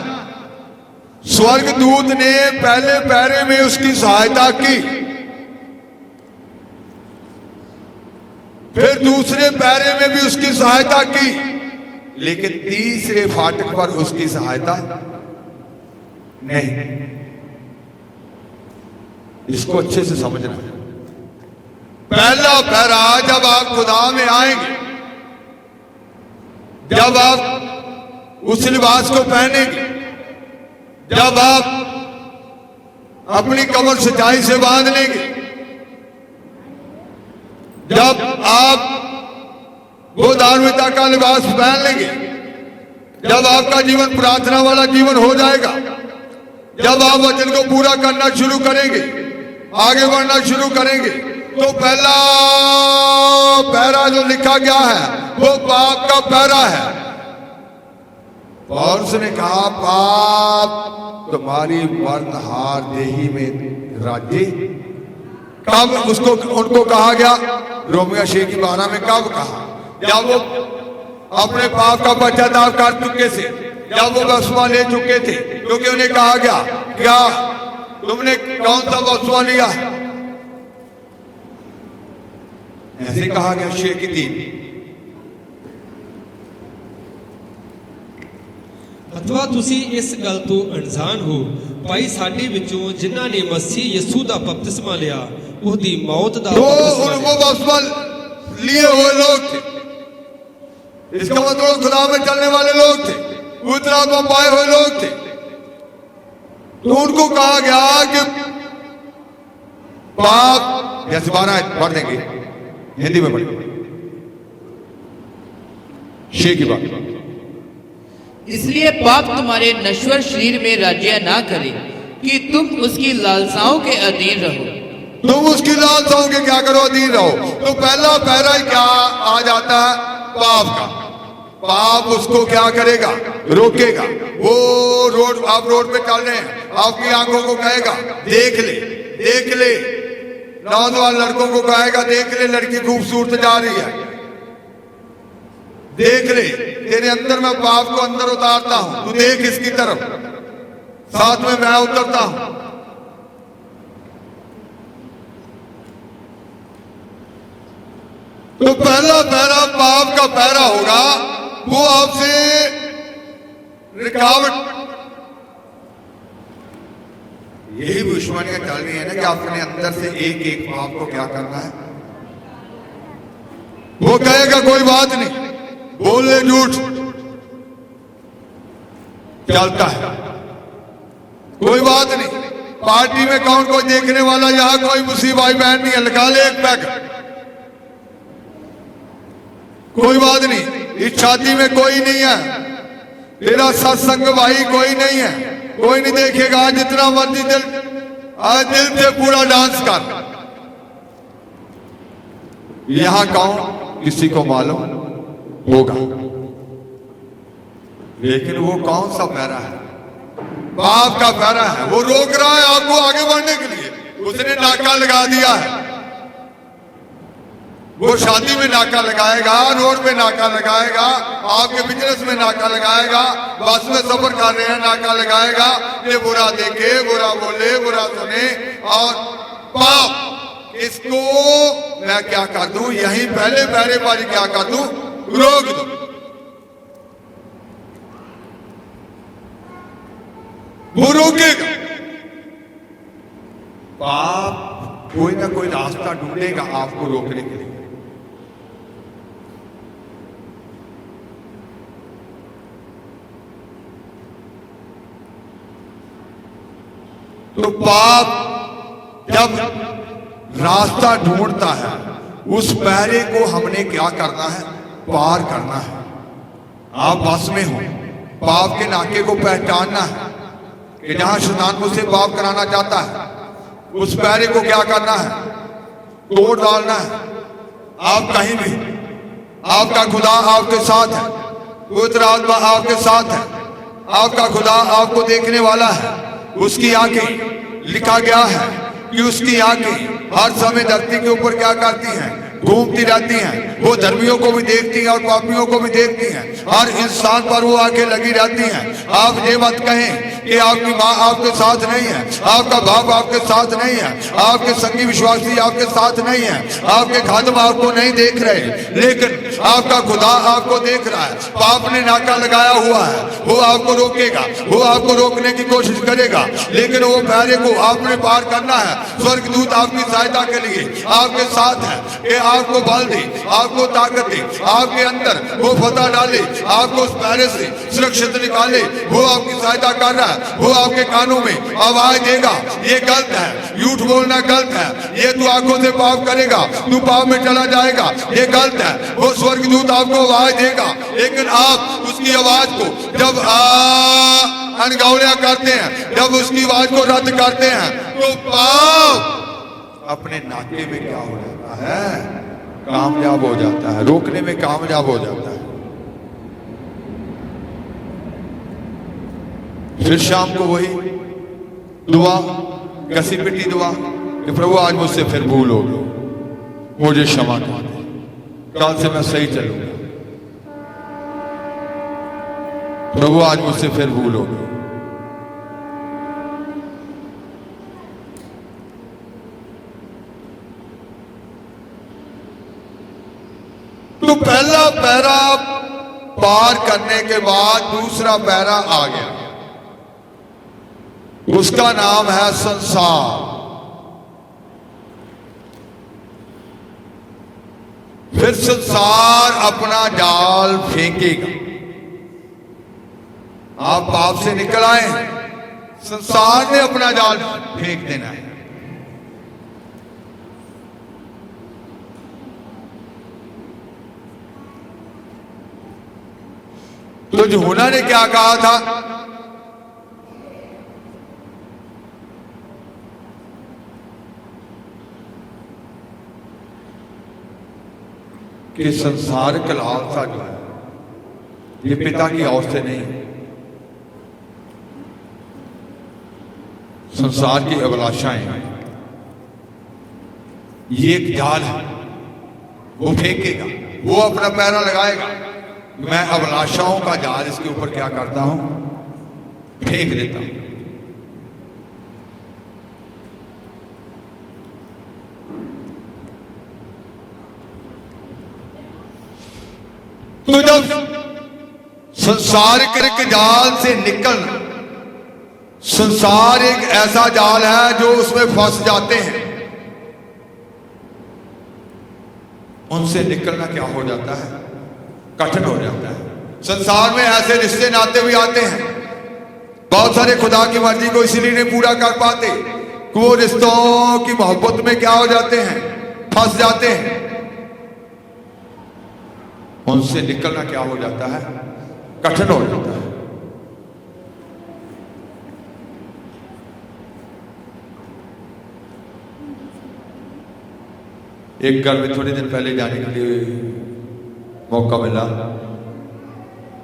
स्वर्गदूत ने पहले पैरे में उसकी सहायता की, फिर दूसरे पैरे में भी उसकी सहायता की, लेकिन तीसरे फाटक पर उसकी सहायता नहीं। इसको अच्छे से समझना है। पहला पैरा जब आप खुदा में आएंगे, जब आप उस लिबास को पहनेंगे, जब आप अपनी कमर सच्चाई से बांध लेंगे, जब आप वो धार्मिकता का लिबास पहन लेंगे, जब आपका जीवन प्रार्थना वाला जीवन हो जाएगा, जब आप वचन को पूरा करना शुरू करेंगे, आगे बढ़ना शुरू करेंगे, तो पहला पैरा जो लिखा गया है वो पाप का पैरा है। और उसने कहा, पाप तुम्हारी मर्दहार देही में राज्य। कब उसको उनको कहा गया? रोमियो 6:12 में कब कहा? जब वो अपने पाप का पश्चाताप कर चुके थे, जब वो बपतिस्मा ले चुके थे, क्योंकि उन्हें कहा गया, क्या तुमने कौन सा बपतिस्मा लिया? ऐसे कहा गया 6:3। अथवा तुसी इस गल तो अनजान हो, भाई साडे विचों जिन्हां ने मसीह यीशु दा बपतिस्मा लिया, उसदी मौत दा तो बपतिस्मा वो बपतिस्मा लिए हुए लोग थे। इसका मतलब खुदा में चलने वाले लोग थे, पवित्र आत्मा पाए हुए लोग थे। तो उनको कहा गया कि पाप, जैसे 12 पढ़ देंगे, हिंदी में पढ़ेंगे 6 की बात। इसलिए पाप तुम्हारे नश्वर शरीर में राज्य ना करे कि तुम उसकी लालसाओं के अधीन रहो। तुम उसकी लालसाओं के क्या करो? अधीन रहो। तो पहला पैरा ही क्या आ जाता है? पाप का। पाप उसको क्या करेगा? रोकेगा। वो रोड, आप रोड पे चल रहे हैं, आपकी आंखों को कहेगा देख ले, देख ले। नौजवान लड़कों को कहेगा देख ले, लड़की खूबसूरत जा रही है, देख ले, तेरे अंदर मैं पाप को अंदर उतारता हूं, तू देख इसकी तरफ, साथ में मैं उतरता हूं। तो पहला पैरा पाप का पैरा होगा, वो आपसे रुकावट, यही दुश्मनियां चल रही है ना कि अपने अंदर से एक एक पाप को क्या करना है। वो कहेगा कोई बात नहीं, बोले झूठ चलता है, कोई बात नहीं, पार्टी में कौन कोई देखने वाला, यहां कोई मुसीब भाई बहन नहीं है, लगा ले एक पैक, कोई बात नहीं, इस शादी में कोई नहीं है, तेरा सत्संग भाई कोई नहीं है, कोई नहीं देखेगा, आज जितना मर्जी आज दिल से पूरा डांस कर। यहां कौन किसी को मालूम होगा, लेकिन वो कौन सा पैरा है? पाप का पैरा है। वो रोक रहा है आपको आगे बढ़ने के लिए, उसने नाका लगा दिया है। वो शादी में नाका लगाएगा, रोड पे नाका लगाएगा, आपके बिजनेस में नाका लगाएगा, बस में सफर कर रहे हैं नाका लगाएगा, ये बुरा देखे, बुरा बोले, बुरा सुने। और पाप, इसको मैं क्या कर दूं, यहीं पहले पहले बारी क्या कर दूं, रोक दो। वो रोकेगा। पाप कोई ना कोई रास्ता ढूंढेगा आपको रोकने के लिए। तो पाप जब रास्ता ढूंढता है, उस पहरे को हमने क्या करना है? पार करना है। आप बस में हो, पाप के नाके को पहचानना है कि जहां शैतान मुझसे पाप कराना चाहता है, उस पहरे को क्या करना है? तोड़ डालना है। आप कहीं भी, आपका खुदा आपके साथ है, पवित्र आत्मा आपके साथ है, आपका खुदा आपको देखने वाला है। उसकी आंखें, लिखा गया है कि उसकी आंखें हर समय धरती के ऊपर क्या करती हैं? घूमती रहती हैं। वो धर्मियों को भी देखती हैं और पापियों को भी देखती हैं। हर इंसान पर वो आंखें लगी रहती हैं। आप ये मत कहें कि आपकी माँ आपके साथ नहीं है, आपका बाप आपके साथ नहीं है, आपके संगी विश्वासी आपके साथ नहीं है, आपके खादम आपको नहीं देख रहे, लेकिन आपका खुदा आपको देख रहा है। पाप ने नाका लगाया हुआ है, वो आपको रोकेगा, वो आपको रोकने की कोशिश करेगा, लेकिन वो पहरे को आपने पार करना है। स्वर्गदूत आपकी सहायता के लिए आपके साथ है कि आपको बल दे, आपको ताकत दे, आपके अंदर वो फतह डाले, आपको उस पहरे से सुरक्षित निकाले। वो आपकी सहायता कर रहा है। वो आपके कानों में आवाज देगा, ये गलत है, झूठ बोलना गलत है, ये तू आंखों से पाप करेगा, तू पाप में चला जाएगा, ये गलत है। वो स्वर्गदूत आपको आवाज देगा, लेकिन आप उसकी आवाज को जब अनगौलिया करते हैं, जब उसकी आवाज को रद्द करते हैं, तो पाप अपने नाके में क्या हो जाता है? कामयाब हो जाता है, रोकने में कामयाब हो जाता है। फिर शाम को वही दुआ, कसी पिटी दुआ कि प्रभु आज मुझसे फिर भूल हो गई, मुझे क्षमा कर दे, कल से मैं सही चलूंगा। प्रभु आज मुझसे फिर भूल हो गई। तो पहला पैरा पार करने के बाद दूसरा पैरा आ गया, उसका नाम है संसार। फिर संसार अपना जाल फेंकेगा। आप पाप से निकल आए हैं, संसार ने अपना जाल फेंक देना है। तो यूहन्ना ने क्या कहा था? कि संसार का लालसा जो है, ये पिता की ओर से नहीं, संसार की अभिलाषाएं, ये एक जाल है, वो फेंकेगा, वो अपना पैरा लगाएगा। मैं अभिलाषाओं का जाल इसके ऊपर क्या करता हूं? फेंक देता हूं। तो जब संसारिक जाल से निकलना, संसार एक ऐसा जाल है जो उसमें फंस जाते हैं, उनसे निकलना क्या हो जाता है? कठिन हो जाता है। संसार में ऐसे रिश्ते नाते भी आते हैं, बहुत सारे खुदा की मर्जी को इसलिए नहीं पूरा कर पाते कि वो रिश्तों की मोहब्बत में क्या हो जाते हैं? फंस जाते हैं। उनसे निकलना क्या हो जाता है? कठिन हो जाता है। एक घर में थोड़े दिन पहले जाने के लिए मौका मिला।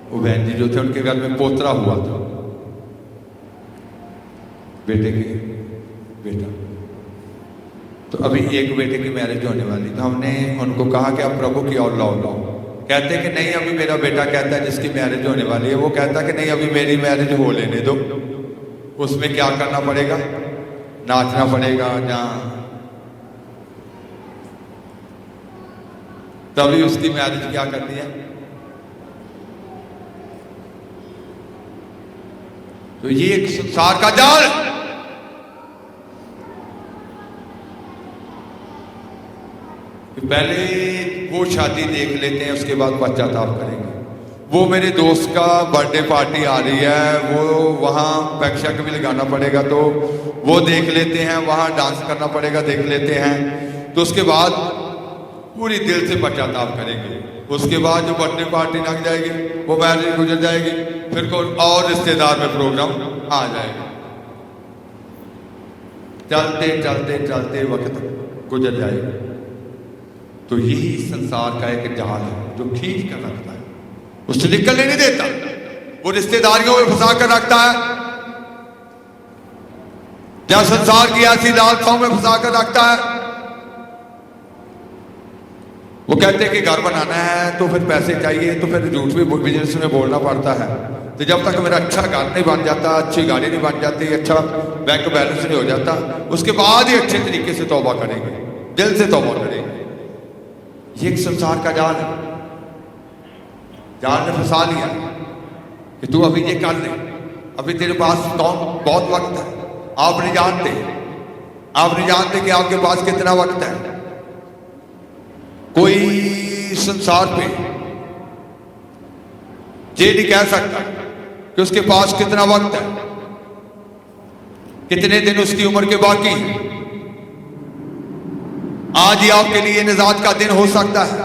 वो बहन जी जो थे, उनके घर में पोतरा हुआ था, बेटे के बेटा। तो अभी एक बेटे की मैरिज होने वाली, तो हमने उनको कहा कि आप प्रभु की और लाओ। कहते कि नहीं, अभी मेरा बेटा कहता है जिसकी मैरिज होने वाली है, वो कहता कि नहीं अभी मेरी मैरिज हो लेने दो। उसमें क्या करना पड़ेगा? नाचना पड़ेगा जहां, तभी उसकी मैरिज क्या करनी है। तो ये एक संसार का जाल है। पहले वो शादी देख लेते हैं, उसके बाद पश्चाताप करेंगे। वो मेरे दोस्त का बर्थडे पार्टी आ रही है, वो वहाँ पैक्शा भी लगाना पड़ेगा, तो वो देख लेते हैं, वहाँ डांस करना पड़ेगा, देख लेते हैं। तो उसके बाद पूरी दिल से पश्चाताप करेंगे। उसके बाद जो बर्थडे पार्टी लग जाएगी, वो मैरिज गुजर जाएगी, फिर कोई और रिश्तेदार में प्रोग्राम आ जाएगा। चलते चलते चलते वक्त गुजर जाएगा। तो यही संसार का एक जाल है जो खींच कर रखता है, उससे निकलने नहीं देता। वो रिश्तेदारियों में फंसा कर रखता है, या संसार की ऐसी लालसाओं में फंसा कर रखता है। वो कहते हैं कि घर बनाना है तो फिर पैसे चाहिए, तो फिर झूठ भी बिजनेस में बोलना पड़ता है। तो जब तक मेरा अच्छा घर नहीं बन जाता, अच्छी गाड़ी नहीं बन जाती, अच्छा बैंक बैलेंस नहीं हो जाता, उसके बाद ही अच्छे तरीके से तौबा करेंगे, दिल से तौबा करेंगे। ये एक संसार का जाल है। जाल ने फंसा लिया कि तू अभी ये कर ले, अभी तेरे पास बहुत वक्त है। आप नहीं जानते कि आपके पास कितना वक्त है। कोई संसार पे ये नहीं कह सकता कि उसके पास कितना वक्त है, कितने दिन उसकी उम्र के बाकी हैं। आज ही आपके लिए निजात का दिन हो सकता है,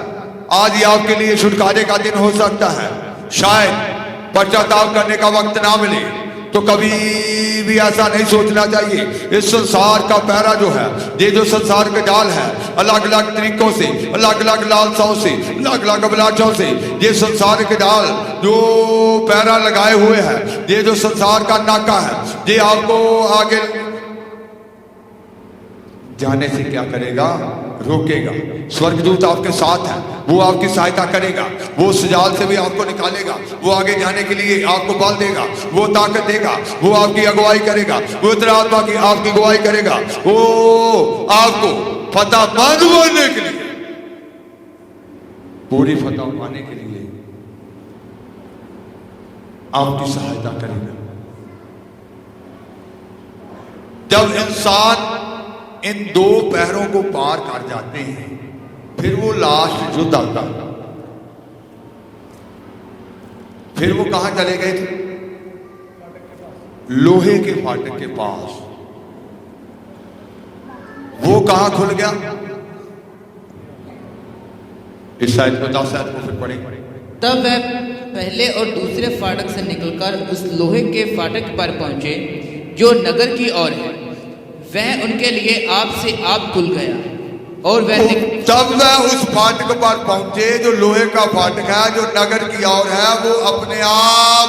आज ही आपके लिए छुटकारे का दिन हो सकता है। शायद पश्चाताप करने का वक्त ना मिले, तो कभी भी ऐसा नहीं सोचना चाहिए। इस संसार का पहरा जो है, ये जो संसार का जाल है, अलग अलग तरीकों से, अलग अलग लालसाओं से, अलग अलग अभिलाषाओं से, ये संसार के जाल जो पहरा लगाए हुए हैं, ये जो संसार का नाका है, ये आपको आगे जाने से क्या करेगा? रोकेगा। स्वर्गदूत आपके साथ है, वो आपकी सहायता करेगा, वो उस जाल से भी आपको निकालेगा, वो आगे जाने के लिए आपको बल देगा, वो ताकत देगा, वो आपकी अगुवाई करेगा, वो आत्मा की आपकी अगुवाई करेगा, वो आपको फतह पाने के लिए, पूरी फतह पाने के लिए आपकी सहायता करेगा। जब इंसान इन दो पैरों को पार कर जाते हैं, फिर वो लास्ट युद्ध आता, फिर वो कहां चले गए थे? लोहे के फाटक के पास। वो कहां खुल गया? इस साइड को 10 साइड को फिर पढ़ेंगे। तब वह पहले और दूसरे फाटक से निकलकर उस लोहे के फाटक पर पहुंचे जो नगर की ओर है। वह उनके लिए आप से आप खुल गया और वह तब वह उस फाटक पर पहुंचे जो लोहे का फाटक है, जो नगर की ओर है, वो अपने आप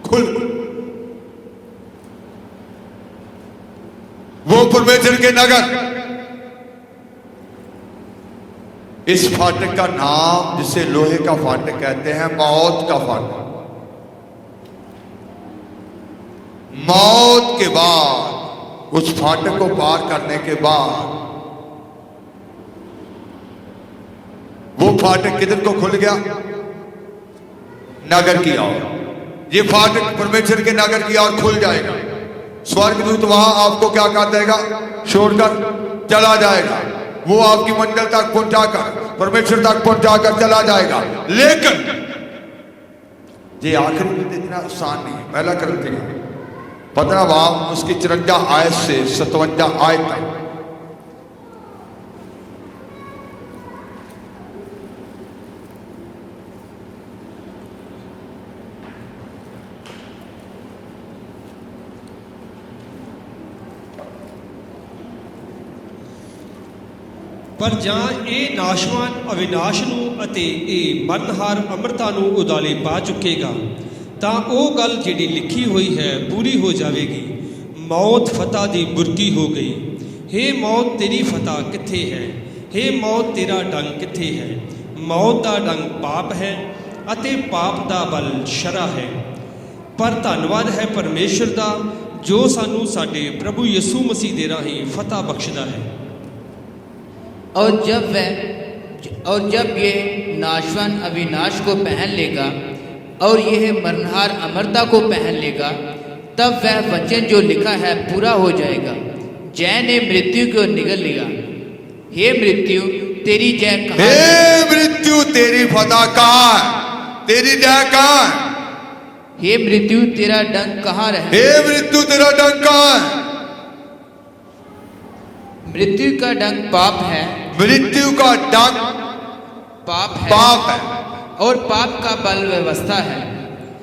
खुल, वो परमेश्वर के नगर। इस फाटक का नाम, जिसे लोहे का फाटक कहते हैं, मौत का फाटक। मौत के बाद, उस फाटक को पार करने के बाद, वो फाटक किधर को खुल गया? नगर की ओर। ये फाटक परमेश्वर के नगर की ओर खुल जाएगा। स्वर्गदूत वहां आपको क्या कर देगा? छोड़कर चला जाएगा। वो आपकी मंजिल तक पहुंचाकर, परमेश्वर तक पहुंचाकर चला जाएगा। लेकिन ये आखिरी में इतना आसान नहीं है। पहला करते हैं 15 बाब उसकी 54 आयत से 57 आयत तक। पर ਜਾਂ ਇਹ ਨਾਸ਼ਵਾਨ ਅਵਿਨਾਸ਼ ਨੂੰ ਅਤੇ ਇਹ ਮਰਨਹਾਰ ਅਮਰਤਾ ਨੂੰ ਉਦਾਲੇ ਪਾ ਚੁੱਕੇਗਾ, ਤਾਂ ਉਹ ਗੱਲ ਜਿਹੜੀ ਲਿਖੀ ਹੋਈ ਹੈ ਪੂਰੀ ਹੋ ਜਾਵੇਗੀ। ਮੌਤ ਫਤਹ ਦੀ ਬੁਰਕੀ ਹੋ ਗਈ। हे ਮੌਤ ਤੇਰੀ ਫਤਹ ਕਿੱਥੇ ਹੈ? हे ਮੌਤ ਤੇਰਾ ਡੰਗ ਕਿੱਥੇ ਹੈ? ਮੌਤ ਦਾ ਡੰਗ ਪਾਪ ਹੈ ਅਤੇ ਪਾਪ ਦਾ ਬਲ ਸ਼ਰਾ ਹੈ। ਪਰ ਧੰਨਵਾਦ ਹੈ ਪਰਮੇਸ਼ਰ ਦਾ ਜੋ ਸਾਨੂੰ ਸਾਡੇ ਪ੍ਰਭੂ ਯਿਸੂ ਮਸੀਹ ਦੇ ਰਾਹੀਂ ਫਤਹ ਬਖਸ਼ਦਾ ਹੈ। और जब ये नाशवान अविनाश को पहन लेगा और यह मरनहार अमरता को पहन लेगा, तब वह वचन जो लिखा है पूरा हो जाएगा। जय ने मृत्यु को निगल लिया हे मृत्यु तेरी जय कहाँ हे है? मृत्यु तेरी फतह कहाँ है? तेरी जय कहाँ है? हे मृत्यु तेरा डंक कहाँ रहे? हे मृत्यु तेरा डंक कहाँ है? मृत्यु का डंक पाप है, मृत्यु का डंक पाप है, और पाप का बल व्यवस्था है।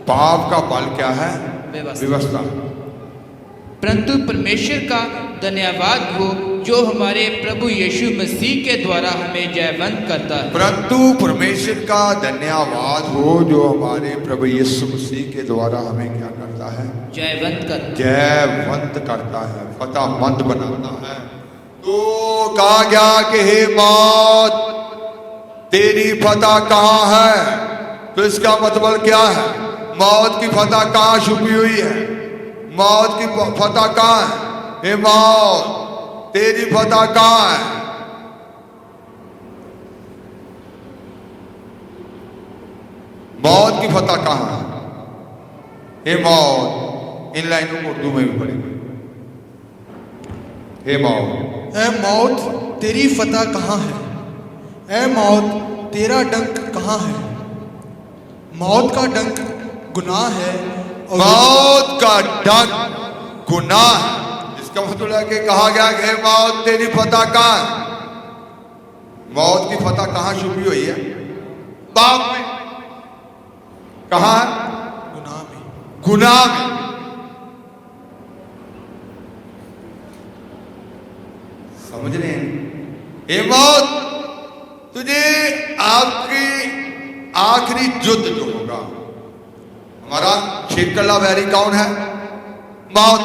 पाप का बल क्या है? व्यवस्था। व्यवस्था। परंतु परमेश्वर का धन्यवाद हो जो हमारे प्रभु यीशु मसीह के द्वारा हमें जयवंत करता है। परंतु परमेश्वर का धन्यवाद हो जो हमारे प्रभु यीशु मसीह के द्वारा हमें क्या करता है? जयवंत करता है। जयवंत करता है, फतहमंद बनाता है। तो कहा गया कि हे मौत तेरी फतह कहाँ है? तो इसका मतलब क्या है? मौत की फतह कहाँ छुपी हुई है? मौत की फतह कहाँ है? हे मौत तेरी फतह कहाँ है? मौत की फतह कहाँ है? हे मौत, इन लाइनों को उर्दू में भी पढ़ेंगे। हे मौत, ऐ मौत तेरी फतह कहाँ है? ऐ मौत तेरा डंक कहाँ है? मौत का डंक गुनाह है और मौत का डंक गुनाह है। इसका मतलब है कि कहा गया कि हे मौत तेरी फतह कहाँ है? मौत की फतह कहाँ छुपी हुई है? पाप में। कहाँ है? गुनाह में। गुनाह में। समझ रहे हैं? हे मौत तुझे आपकी आखिरी युद्ध जो होगा, हमारा शेकला वैरी कौन है? मौत।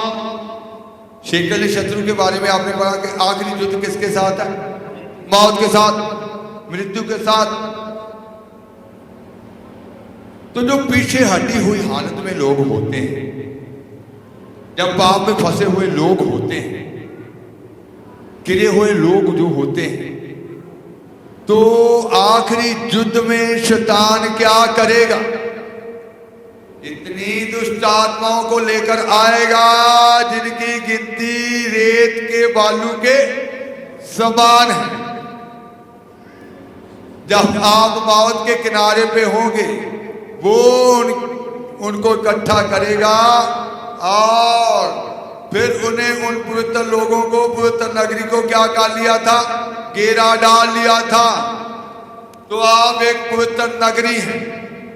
शेकल शत्रु के बारे में आपने पढ़ा कि आखिरी युद्ध किसके साथ है? मौत के साथ, मृत्यु के साथ। तो जो पीछे हटी हुई हालत में लोग होते हैं, जब पाप में फंसे हुए लोग होते हैं, गिरे हुए लोग जो होते हैं, तो आखिरी युद्ध में शैतान क्या करेगा? इतनी दुष्ट आत्माओं को लेकर आएगा जिनकी गिनती रेत के बालू के समान है। जब आप मौत के किनारे पे होंगे, वो उनको इकट्ठा करेगा और फिर उन्हें, उन पवित्र लोगों को, पवित्र नगरी को क्या कर लिया था? घेरा डाल लिया था। तो आप एक पवित्र नगरी हैं,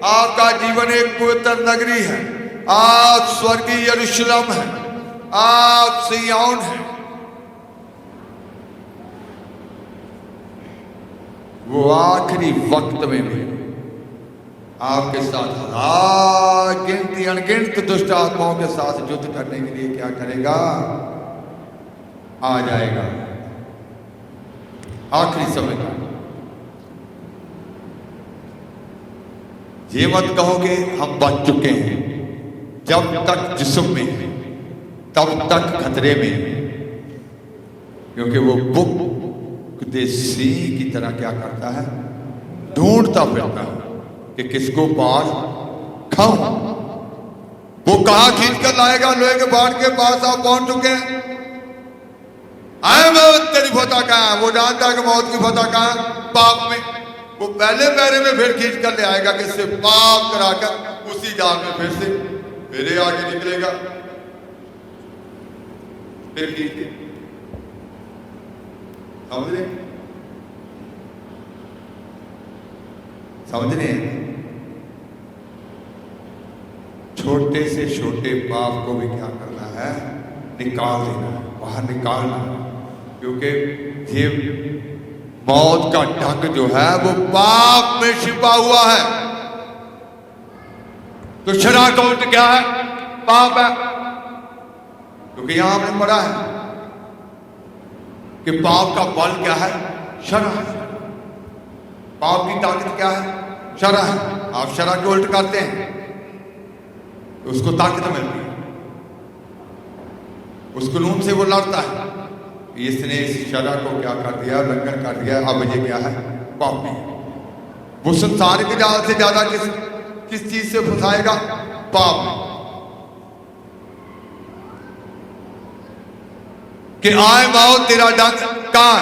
आपका जीवन एक पवित्र नगरी है, आप स्वर्गीय यरूशलेम हैं, आप सिय्योन हैं। वो आखिरी वक्त में भी आपके साथ गिनती अनगिनत दुष्ट आत्माओं के साथ युद्ध करने के लिए क्या करेगा? आ जाएगा। आखिरी समय का ये मत कहो कि हम बच चुके हैं। जब तक जिस्म में है तब तक खतरे में है, क्योंकि वो बुक देसी की तरह क्या करता है? ढूंढता फिरता है कि किसको पार खाऊं। वो कहां खींच कर लाएगा? लोहे के बाढ़ के पास आप पहुंच चुके हैं। आए मौत तेरी फतह कहाँ है? वो जानता है कि मौत की फतह कहाँ है? पाप में। वो पहले पैरे में फिर खींच कर ले आएगा, किससे? पाप कराकर उसी जाल में फिर से मेरे आगे निकलेगा, फिर खींच के। समझ रहे? समझ रहे हैं? छोटे से छोटे पाप को भी क्या करना है? निकाल देना है, बाहर निकालना है। क्योंकि ये मौत का ढंग जो है वो पाप में छिपा हुआ है। तो शराब का उल्ट क्या है? पाप है। क्योंकि यहां हमने पढ़ा है कि पाप का बल क्या है? शराब। पाप की ताकत क्या है? शराब। आप शराब को उल्ट करते हैं तो उसको ताकत मिलती है, उस कानून से वो लड़ता है। इसने इस शराब को क्या कर दिया? लंघन कर दिया। अब ये क्या है? पापी। वो संसार के जाल से ज्यादा किस चीज से फंसाएगा? पाप में। कि आए मौत तेरा डंक कहां?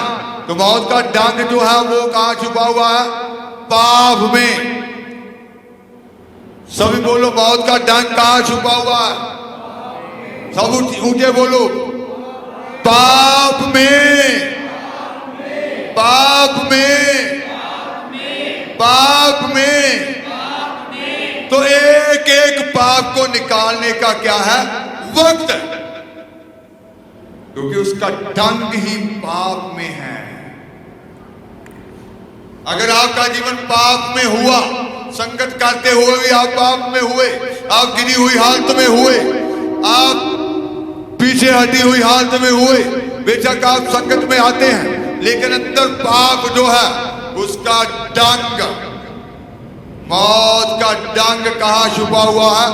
तो मौत का डंग जो है वो कहां छुपा हुआ है? पाप में। सभी बोलो, मौत का डंग कहां छुपा हुआ है? सब ऊंचे बोलो, पाप में, पाप में, पाप में। तो एक एक पाप को निकालने का क्या है? वक्त है, क्योंकि उसका डंग ही पाप में है। अगर आपका जीवन पाप में हुआ, संकट करते हुए भी आप पाप में हुए, आप गिरी हुई हालत में हुए, आप पीछे हटी हुई हालत में हुए, बेशक आप संकट में आते हैं, लेकिन अंदर पाप जो है उसका डंग, मौत का डंग कहां छुपा हुआ है?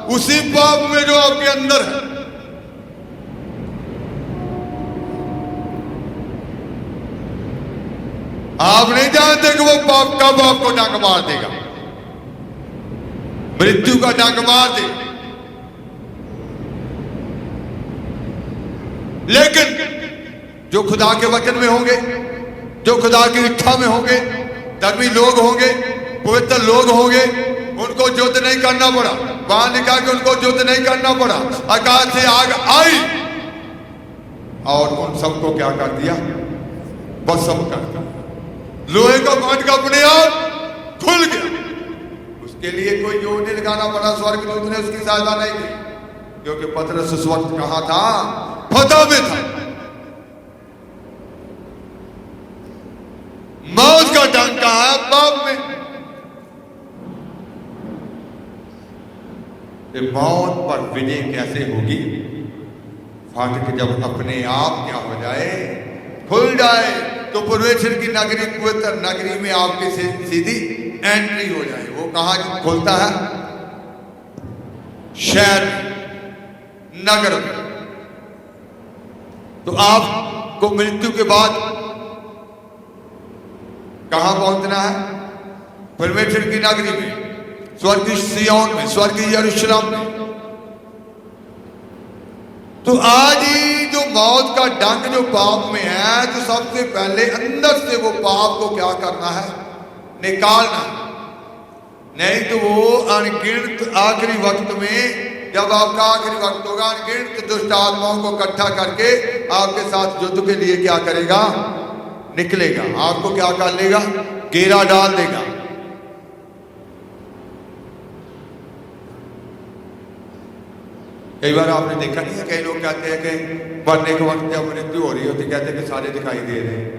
उसी पाप में जो आपके अंदर है। आप नहीं जानते कि वो पाप कब आपको डंग मार देगा, मृत्यु का डंग मार दे। लेकिन जो खुदा के वचन में होंगे, जो खुदा की इच्छा में होंगे, धर्मी लोग होंगे, पवित्र लोग होंगे, उनको युद्ध नहीं करना पड़ा। वहां लिखा कि उनको युद्ध नहीं करना पड़ा, आकाश से आग आई और उन सबको क्या कर दिया? भस्म कर दिया। लोहे का फाटक अपने आप खुल गया। उसके लिए कोई जोर नहीं लगाना पड़ा, स्वर्गदूत ने उसकी सहायता नहीं की, क्योंकि पतरस उस वक्त कहां था? फतह में था। मौत का डंग कहां है? पाप में। मौत पर विजय कैसे होगी? फाटक जब अपने आप क्या हो जाए? खुल जाए, तो परमेश्वर की नगरी, पवित्र नगरी में आपकी सीधी एंट्री हो जाए। वो कहां खुलता है? शहर, नगर में। तो आपको मृत्यु के बाद कहां पहुंचना है? परमेश्वर की नगरी में, स्वर्गीय सिय्योन में, स्वर्गीय यरूशलेम में। तो आज ही जो मौत का डंग जो पाप में है, तो सबसे पहले अंदर से वो पाप को क्या करना है? निकालना। नहीं तो वो अनगिनत आखिरी वक्त में, जब आपका आखिरी वक्त होगा, अनगिनत दुष्ट आत्माओं को इकट्ठा करके आपके साथ युद्ध के लिए क्या करेगा? निकलेगा। आपको क्या कर लेगा? घेरा डाल देगा। कई बार आपने देखा नहीं है, कई लोग कहते हैं कि मरने के वक्त जब मृत्यु हो रही होती, कहते हैं कि सारे दिखाई दे रहे हैं।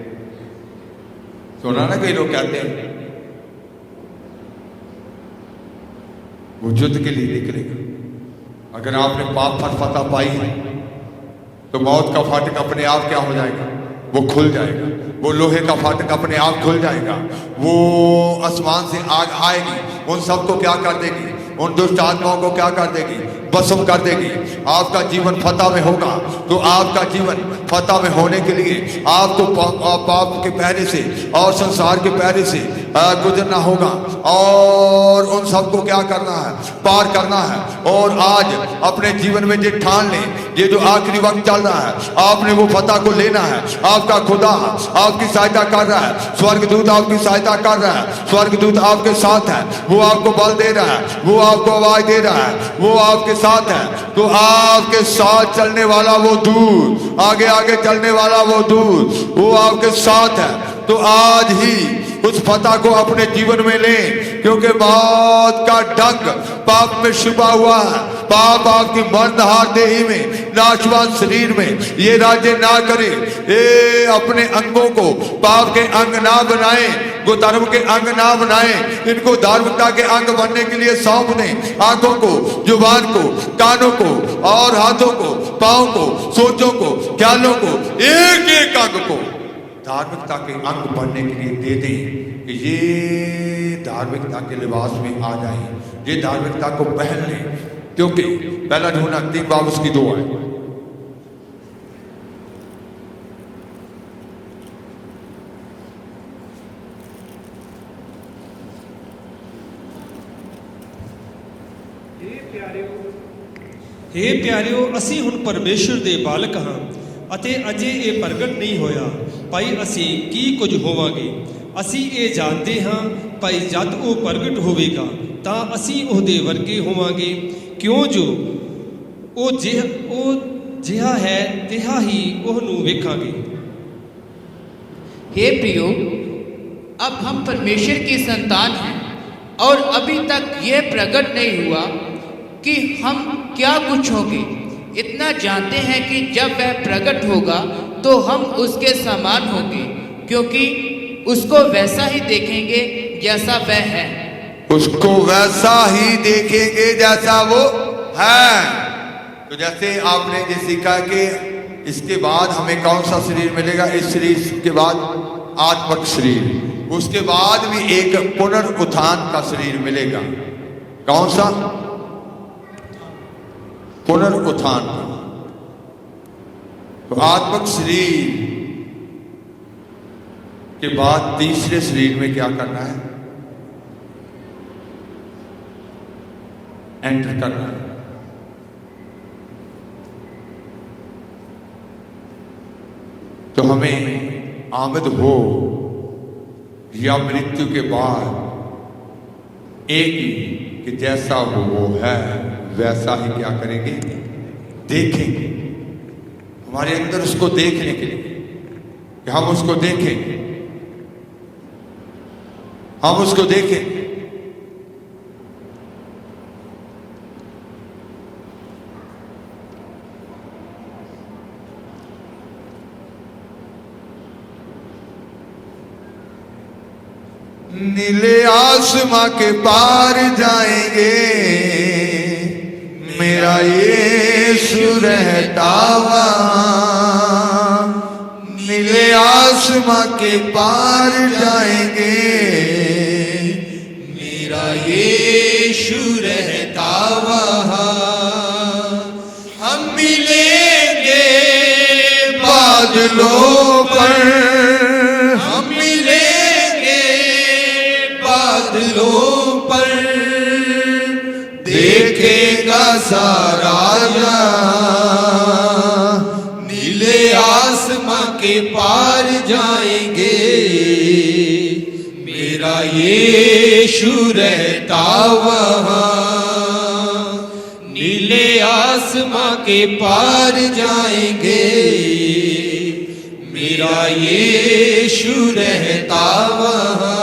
सुना ना, कई लोग कहते हैं वो युद्ध के लिए निकलेगा। अगर आपने पाप पर फतह पाई है, तो मौत का फाटक अपने आप क्या हो जाएगा? वो खुल जाएगा। वो लोहे का फाटक अपने आप खुल जाएगा। वो आसमान से आग आएगी, उन सबको क्या कर देगी? उन दुष्ट आत्माओं को क्या कर देगी? भस्म कर देगी। आपका जीवन फतह में होगा। तो आपका जीवन फतह में होने के लिए आपको पाप के पहरे से और संसार के पहरे से गुजरना होगा, और उन सबको क्या करना है? पार करना है। और आज अपने जीवन में ये ठान लें, ये जो आखिरी वक्त चल रहा है, आपने वो फतह को लेना है। आपका खुदा आपकी सहायता कर रहा है, स्वर्गदूत आपकी सहायता कर रहा है, स्वर्गदूत आपके साथ है, वो आपको बल दे रहा है, वो आपको आवाज दे रहा है, वो आपके साथ है। तो आपके साथ चलने वाला वो दूत, आगे आगे चलने वाला वो दूत, वो आपके साथ है। तो आज ही उस फतह को अपने जीवन में लें, क्योंकि मौत का डंग पाप में छुपा हुआ है। पाप आपकी मर्दहार देही में, नाशवान शरीर में ये राज्य ना करे। ये अपने अंगों को पाप के अंग ना बनाए, वो धर्म के अंग ना बनाए। इनको धार्मिकता के अंग बनने के लिए सौंप दें। आंखों को, जुबान को, कानों को और हाथों को, पांव को, सोचों को, ख्यालों को, एक एक अंग को धार्मिकता के अंग बनने के लिए दे दें कि ये धार्मिकता के लिबास में आ जाए, ये धार्मिकता को पहन लें। क्योंकि पहला ढूंढना 3 बाब उसकी 2 है। हे प्याਰਿਓ, ਅਸੀਂ ਹੁਣ ਪਰਮੇਸ਼ਰ ਦੇ ਬਾਲਕ ਹਾਂ ਅਤੇ ਅਜੇ ਇਹ ਪ੍ਰਗਟ ਨਹੀਂ ਹੋਇਆ, ਭਾਈ ਅਸੀਂ ਕੀ ਕੁਝ ਹੋਵਾਂਗੇ। ਅਸੀਂ ਇਹ ਜਾਣਦੇ ਹਾਂ ਭਾਈ ਜਦ ਉਹ ਪ੍ਰਗਟ ਹੋਵੇਗਾ ਤਾਂ ਅਸੀਂ ਉਹਦੇ ਵਰਗੇ ਹੋਵਾਂਗੇ, ਕਿਉਂ ਜੋ ਉਹ ਜਿਹਾ ਹੈ ਤਿਹਾ ਹੀ ਉਹਨੂੰ ਵੇਖਾਂਗੇ। हे प्रियो, अब हम परमेश्वर की संतान हैं और अभी तक यह प्रकट नहीं हुआ कि हम क्या कुछ होंगे। इतना जानते हैं कि जब वह प्रकट होगा तो हम उसके समान होंगे, क्योंकि उसको वैसा ही देखेंगे जैसा वह है। उसको वैसा ही देखेंगे जैसा वो है। तो जैसे आपने ये सीखा कि इसके बाद हमें कौन सा शरीर मिलेगा, इस शरीर के बाद आत्मक शरीर, उसके बाद भी एक पुनरुत्थान का शरीर मिलेगा। कौन सा? पुनरुत्थान। तो आत्मक शरीर के बाद तीसरे शरीर में क्या करना है? एंटर करना है। तो हमें आमद हो या मृत्यु के बाद एक ही कि जैसा हो वो है वैसा ही क्या करेंगे? देखेंगे। हमारे अंदर उसको देखने के लिए कि हम उसको देखें, हम उसको देखें। नीले आसमां के पार जाएंगे, मेरा यीशु रहता वहाँ। नीले आसमां के पार जाएंगे, मेरा यीशु रहता वहाँ। हम मिलेंगे बादलों पर, हम मिलेंगे बादलों पर, देखेगा सारा जहां। नीले आसमां के पार जाएंगे, मेरा यीशु रहता वहाँ। नीले आसमां के पार जाएंगे, मेरा यीशु रहता वहाँ।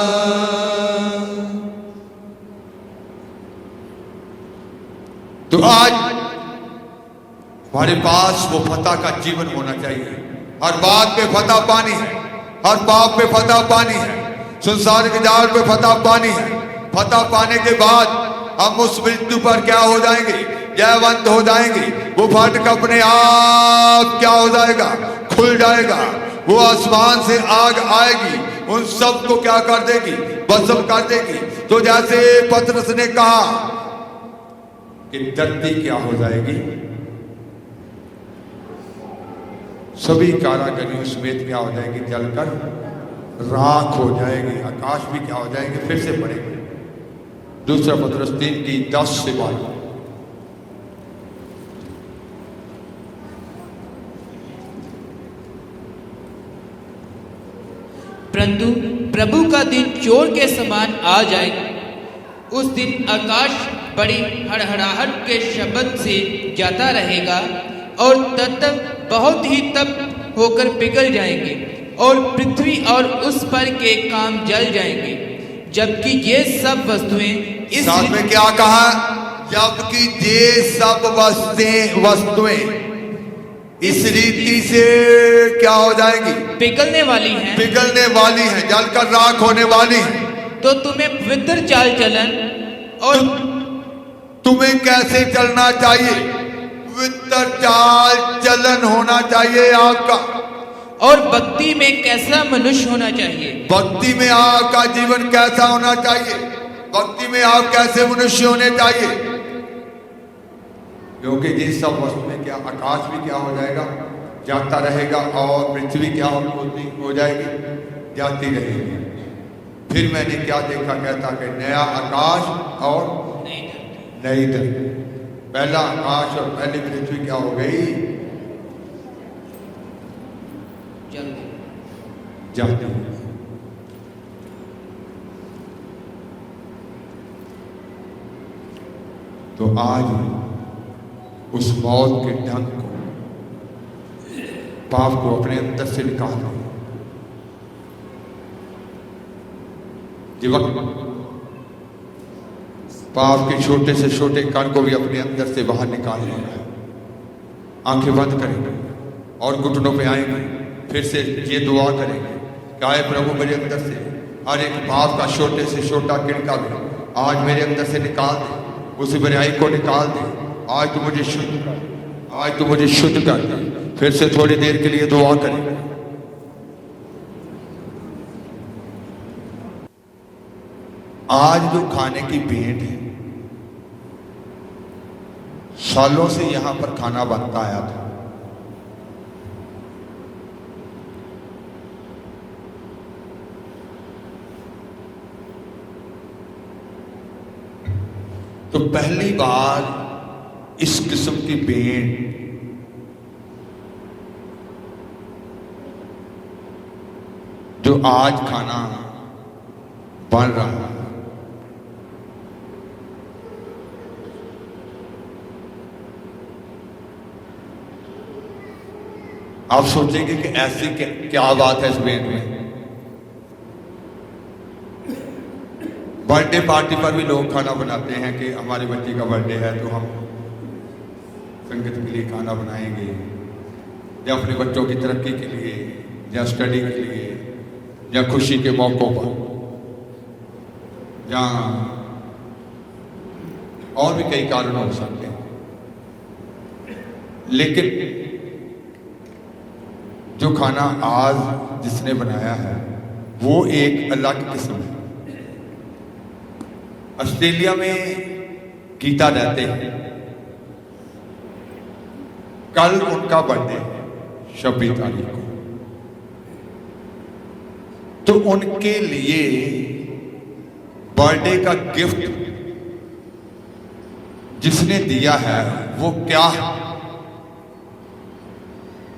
तो आज हमारे पास वो फतह का जीवन होना चाहिए। हर बात पे फतह पानी है, हर पाप पे फतह पानी है, संसार के जाल पे फतह पानी है। फतह पाने के बाद हम उस मृत्यु पर क्या हो जाएंगे? जयवंत हो जाएंगे। वो फाटक अपने आप क्या हो जाएगा? खुल जाएगा। वो आसमान से आग आएगी, उन सब को क्या कर देगी? भस्म कर देगी। तो जैसे पतरस ने कहा कि धरती क्या हो जाएगी? सभी कारागरियों समेत क्या हो जाएगी? जलकर राख हो जाएगी। आकाश भी क्या हो जाएंगे? फिर से पड़ेंगे। दूसरा पतरस 3:10 से 12। परंतु प्रभु का दिन चोर के समान आ जाएगा। उस दिन आकाश बड़ी हड़हड़ाहट के शब्द से जाता रहेगा और तब बहुत ही तप होकर पिघल जाएंगे और पृथ्वी और उस पर के काम जल जाएंगे। जबकि ये सब वस्तुएं इस साथ में क्या कहा? जबकि ये सब वस्तुएं इस रीति से क्या हो जाएंगी? पिघलने वाली हैं। पिघलने वाली हैं, जलकर राख होने वाली हैं। तो तुम्हें पवित्र चाल चलन और तुम्हें कैसे चलना चाहिए? पवित्र चाल चलन होना चाहिए आपका। और भक्ति में कैसा मनुष्य होना चाहिए? भक्ति में आपका जीवन कैसा होना चाहिए? भक्ति में आप कैसे मनुष्य होने चाहिए? क्योंकि जिस सब वस्तु में क्या आकाश भी क्या हो जाएगा? जाता रहेगा और पृथ्वी क्या हो जाएगी? जाती रहेगी। फिर मैंने क्या देखा? कहता कि नया आकाश और नई धरती। पहला आकाश और पहली पृथ्वी क्या हो गई? जाती है। तो आज उस मौत के डंक को, पाप को अपने अंदर से निकाल दो। ये वक्त पाप के छोटे से छोटे कण को भी अपने अंदर से बाहर निकाल लेना है। आंखें बंद करेंगे और घुटनों पे आएंगे, फिर से ये दुआ करेंगे कि आए प्रभु मेरे अंदर से हर एक पाप का छोटे से छोटा किड़का भी आज मेरे अंदर से निकाल दे, उस बुराई को निकाल दे। आज तू मुझे शुद्ध कर, आज तू मुझे शुद्ध कर दे। फिर से थोड़ी देर के लिए दुआ करेंगे। आज जो खाने की भेंट है, सालों से यहां पर खाना बनता आया था। तो पहली बार इस किस्म की भेंट जो आज खाना बन रहा है, आप सोचेंगे कि ऐसी क्या बात है इस भेंट में। बर्थडे पार्टी पर भी लोग खाना बनाते हैं कि हमारे बच्चे का बर्थडे है तो हम संगत के लिए खाना बनाएंगे, या अपने बच्चों की तरक्की के लिए, या स्टडी के लिए, या खुशी के मौक़ों पर, या और भी कई कारण हो सकते हैं। लेकिन जो खाना आज जिसने बनाया है वो एक अलग किस्म है। ऑस्ट्रेलिया में गीता रहते हैं, कल उनका बर्थडे 26 तारीख को, तो उनके लिए बर्थडे का गिफ्ट जिसने दिया है वो क्या है।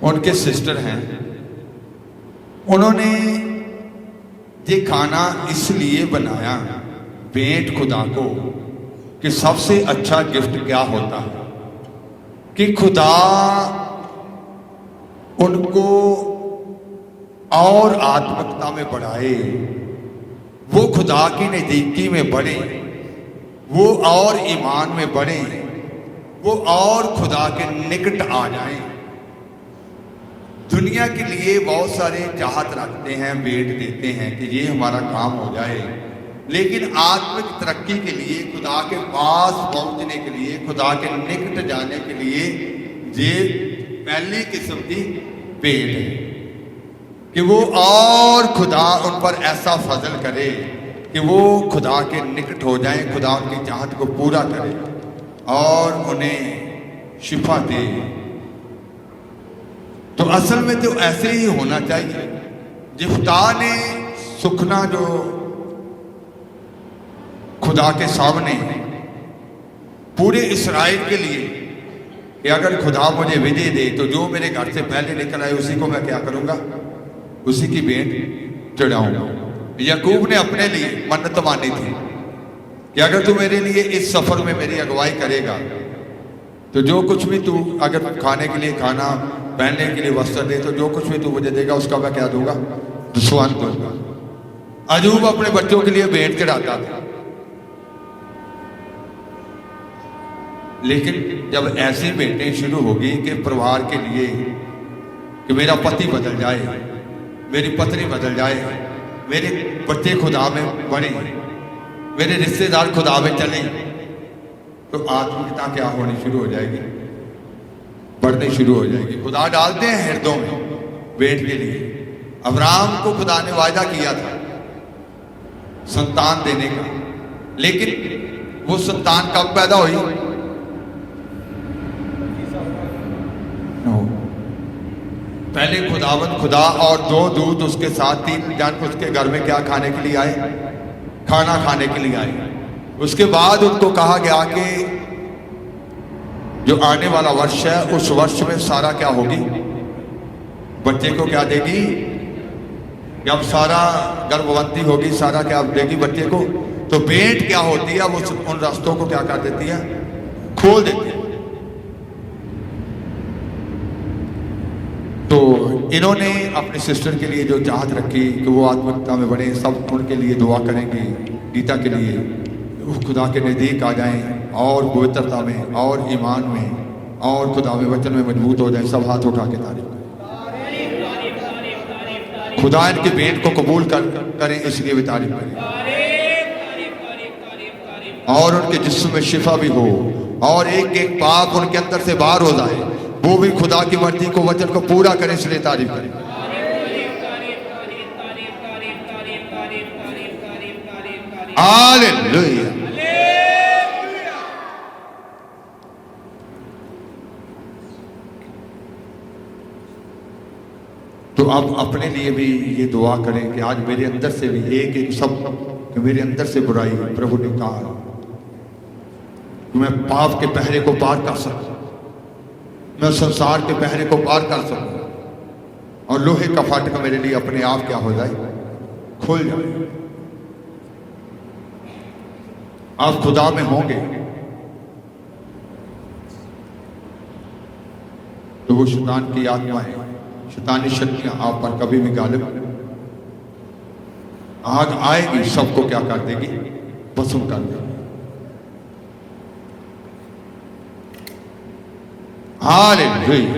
उनके सिस्टर हैं, उन्होंने ये खाना इसलिए बनाया भेंट खुदा को कि सबसे अच्छा गिफ्ट क्या होता है कि खुदा उनको और आत्मिकता में बढ़ाए, वो खुदा की नजदीकी में बढ़े, वो और ईमान में बढ़े, वो और खुदा के निकट आ जाएं। दुनिया के लिए बहुत सारे चाहत रखते हैं, भेंट देते हैं कि ये हमारा काम हो जाए, लेकिन आत्मिक तरक्की के लिए, खुदा के पास पहुंचने के लिए, खुदा के निकट जाने के लिए ये पहली किस्म की भेंट है कि वो और खुदा उन पर ऐसा फजल करे कि वो खुदा के निकट हो जाए, खुदा उनकी चाहत को पूरा करे और उन्हें शिफा दे। तो असल में तो ऐसे ही होना चाहिए। जिफ्ता ने सुखना जो खुदा के सामने पूरे इस्राएल के लिए कि अगर खुदा मुझे विजय दे तो जो मेरे घर से पहले निकल आए उसी को मैं क्या करूंगा, उसी की भेंट चढ़ाऊंगा। याकूब ने अपने लिए मन्नत मानी थी कि अगर तू मेरे लिए इस सफर में मेरी अगुवाई करेगा तो जो कुछ भी तू, अगर खाने के लिए खाना, पहनने के लिए वस्त्र दे, तो जो कुछ भी तू मुझे देगा उसका मैं क्या दूंगा, दुश्मन दूंगा। अयूब अपने बच्चों के लिए भेंट चढ़ाता था, लेकिन जब ऐसी भेंटें शुरू होगी कि परिवार के लिए कि मेरा पति बदल जाए, मेरी पत्नी बदल जाए, मेरे बच्चे खुदा में बढ़े, मेरे रिश्तेदार खुदा में चले, तो आत्मिकता क्या होनी शुरू हो जाएगी, बढ़नी शुरू हो जाएगी। खुदा डालते हैं हृदयों में भेंट के लिए। अब्राहम को खुदा ने वायदा किया था संतान देने का, लेकिन वो संतान कब पैदा हुई, पहले खुदा और दो दूत उसके साथ, 3 जन उसके घर में क्या खाने के लिए आए, खाना खाने के लिए आए। उसके बाद उनको कहा गया कि जो आने वाला वर्ष है उस वर्ष में सारा क्या होगी, बच्चे को क्या देगी, कि अब सारा गर्भवती होगी, सारा क्या देगी बच्चे को, तो भेंट क्या होती है, वो उन रास्तों को क्या कर देती है, खोल देती है। तो इन्होंने अपने सिस्टर के लिए जो चाहत रखी कि वो आत्मिकता में बढ़े, सब उनके लिए दुआ करेंगे, गीता के लिए वो खुदा के नज़दीक आ जाएं और पवित्रता में और ईमान में और खुदा में वचन में मजबूत हो जाएं। सब हाथ उठा के तारीफ करें। खुदा इनकी भेंट को कबूल करें, इसलिए भी तारीफ करें, और उनके जिस्म में शिफा भी हो और एक एक पाप उनके अंदर से बाहर हो जाए, वो भी खुदा की मर्जी को वचन को पूरा करें, इसलिए तारीफ करें। हालेलुया। तो अब अपने लिए भी ये दुआ करें कि आज मेरे अंदर से भी एक एक सब, कि मेरे अंदर से बुराई प्रभु निकाल, कि मैं पाप के पहरे को पार कर सकूं, मैं संसार के पहरे को पार कर सकूं, और लोहे का फाटक मेरे लिए अपने आप क्या हो जाए, खुल जाए। आप खुदा में होंगे तो वो शैतान की आत्माएं, शैतानी शक्तियां आप पर कभी भी गालिब आग आएगी, सबको क्या कर देगी, भस्म कर देगी। हालेलुया।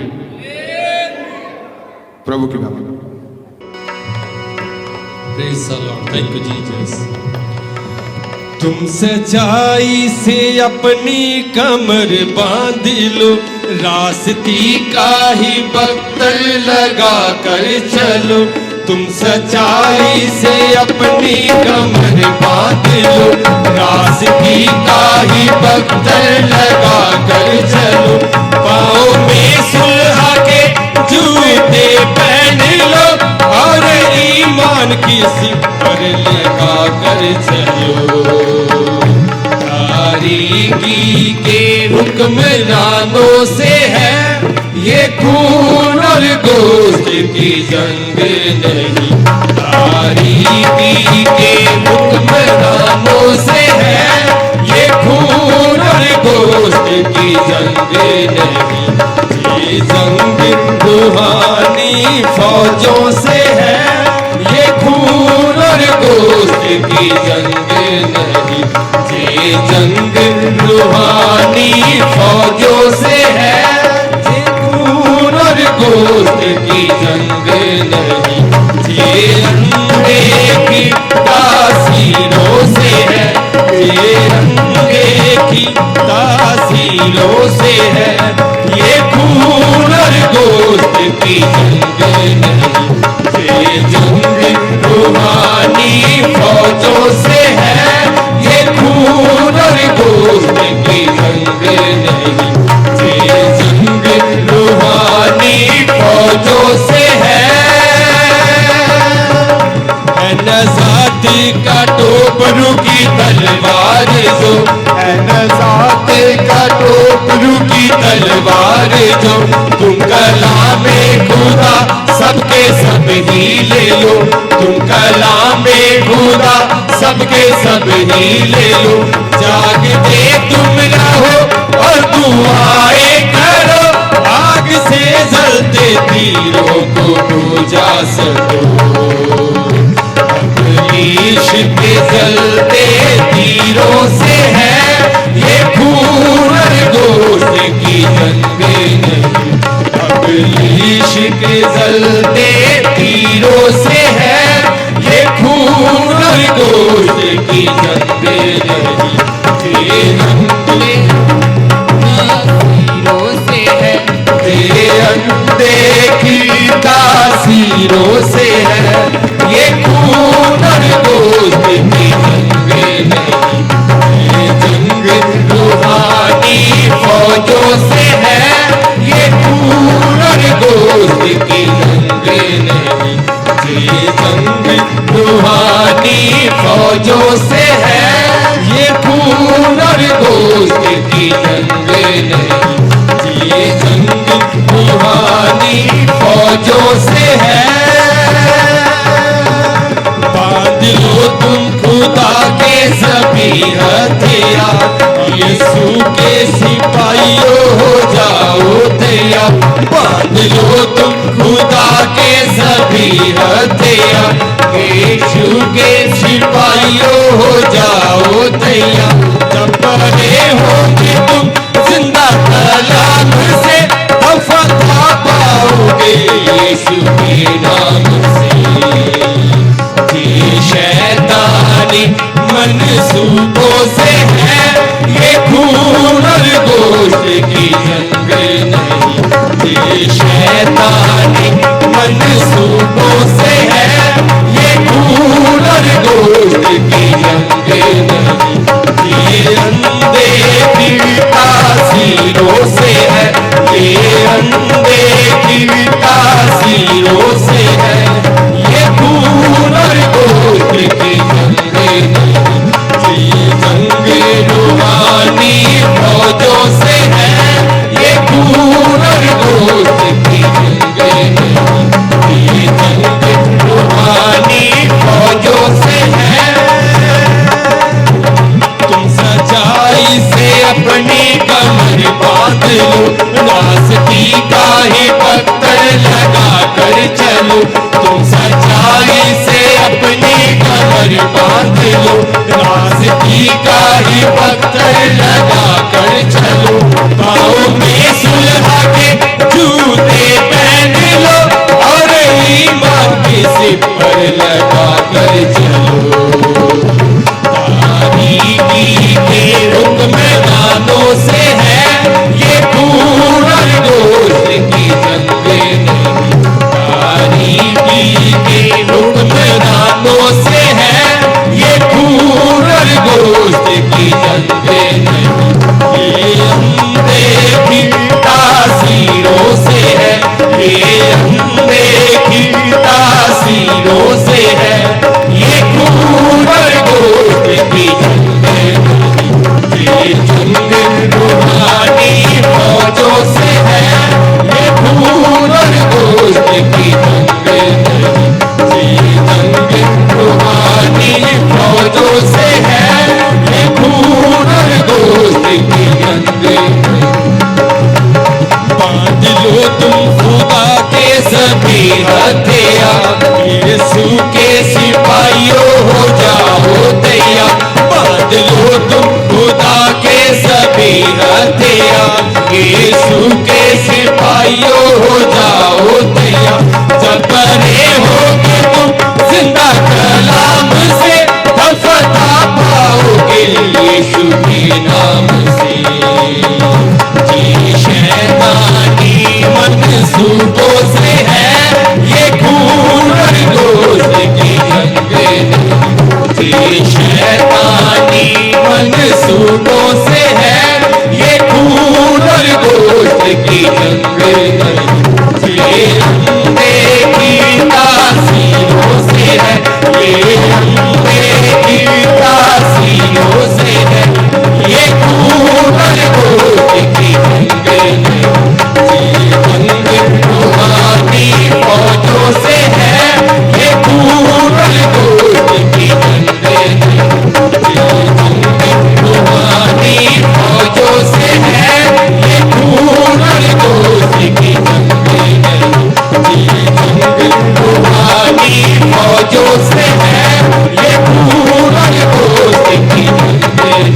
प्रभु की महिमा। Praise the Lord. Thank you, Jesus. तुम सच्चाई से अपनी कमर बांध लो, रास्ती का ही बख्तर लगा कर चलो। तुम सच्चाई से अपनी कमर बांध लो, रास्ती का ही बख्तर लगा कर चलो। पाँव में सुलह के जूते पहन लो और ईमान की सिपर लगा कर चलो। तारीकी के हुक्मरानों से है ये खून और गोश्त की जंग नहीं। तारीकी के हुक्मरानों से है ये खून और गोश्त की जंग नहीं। ये जंग रूहानी फौजों से है, ये खून और गोश्त की जंग नहीं। ये जंग रूहानी फौजों से है, ये खून और गोश्त की जंग नहीं। ये रंगे की तासीरों से है, ये रंगे की तासीरों से है, ये खून और गोश्त की जंग नहीं। ये जंग रूहानी फौजों से है, ये खून और गोश्त की जंग नहीं। ये जंग रूहानी फौजों से है नज़ात का टोपरू की तलवार जो, है नज़ात का टोपरू की तलवार जो। तुम कलामे खुदा सबके सब ही ले लो, तुम कलामे खुदा सबके सब ही ले लो। जागते तुम रहो और दुआएं करो, आग से जलते तीरों को बुझा सको। इश्क के जलते तीरों से है ये खून और गोश्त की जंग नहीं। अब इश्क के जलते तीरों से है ये खून और गोश्त की जंग नहीं। ये रंग तीरों से है, ये अनदेखी तासीरों से है, ये खून और गोश्त की जंग नहीं। ये जंग रूहानी फौजों से है, ये खून और गोश्त की जंग नहीं। ये जंग रूहानी फौजों से है, ये खून और गोश्त की जंग नहीं। ये जंग रूहानी फौजों से है, सिपाहियों हो जाओ तैयार, बांध लो तुम खुदा के सभी हथियार। यीशु के सिपाहियों हो जाओ तैयार, जब परे होगे तुम जिंदा कलाम से, तब फतह पाओगे यीशु के नाम से। ये शैतानी मनसूबों से है, ये खून और गोश्त की जंग नहीं। ये शैतानी मनसूबों से है, ये खून और गोश्त की जंग नहीं। ये अंधे की तासीरों से है, ये अंधे की तासीरों से है, ये खून और गोश्त की जंग नहीं। ये जंग रूहानी फौजों से है, ये खून और गोश्त की जंग नहीं। ये जंग रूहानी फौजों से है। तुम सच्चाई से अपनी कमर बांध लो, रास्ते का ही पत्थर लगा कर चलो। तुम सच्चाई से अपनी कमर बांध लो, रास्ते का ही पत्थर लगा कर चलो। पाँव में सुलह के जूते पहन लो, और ईमान के सिपर लगा कर चलो। तारीकी के रुख मैदानों से है, ये खून और गोश्त की जंग नहीं। तारीकी के रुख मैदानों से है, ये खून और गोश्त की जंग नहीं। ये अंधे की तासीरों से है, ये अंधे की तासीरों से है, ये खून और गोश्त की जंग नहीं। ये जंग रूहानी फौजों से है, ये खून और गोश्त की जंग नहीं। ये जंग रूहानी फौजों से है, ये खून और गोश्त की जंग नहीं। बांध लो तुम खुदा के सभी हथियार, यीशु के सिपाहियों हो जाओ तैयार। बांध लो तुम खुदा के सभी हथियार, यीशु के सिपाहियों हो जाओ तैयार। जब परे होगे तुम जिंदा कलाम से, तब फतह पाओगे यीशु के नाम से। ये शैतानी मनसूबों से है, ये खून और गोश्त की जंग नहीं। ये शैतानी मनसूबों से है, ये खून और गोश्त की जंग नहीं। ये अंधे की तासीरों से है, ये अंधे की तासीरों से है, ये खून और गोश्त की जंग नहीं। ये जंग रूहानी फौजों से है, ये खून और गोश्त की जंग नहीं। ये जंग रूहानी फौजों से है, ये खून और गोश्त की जंग नहीं। ये जंग रूहानी फौजों से है, ये खून और गोश्त की जंग नहीं।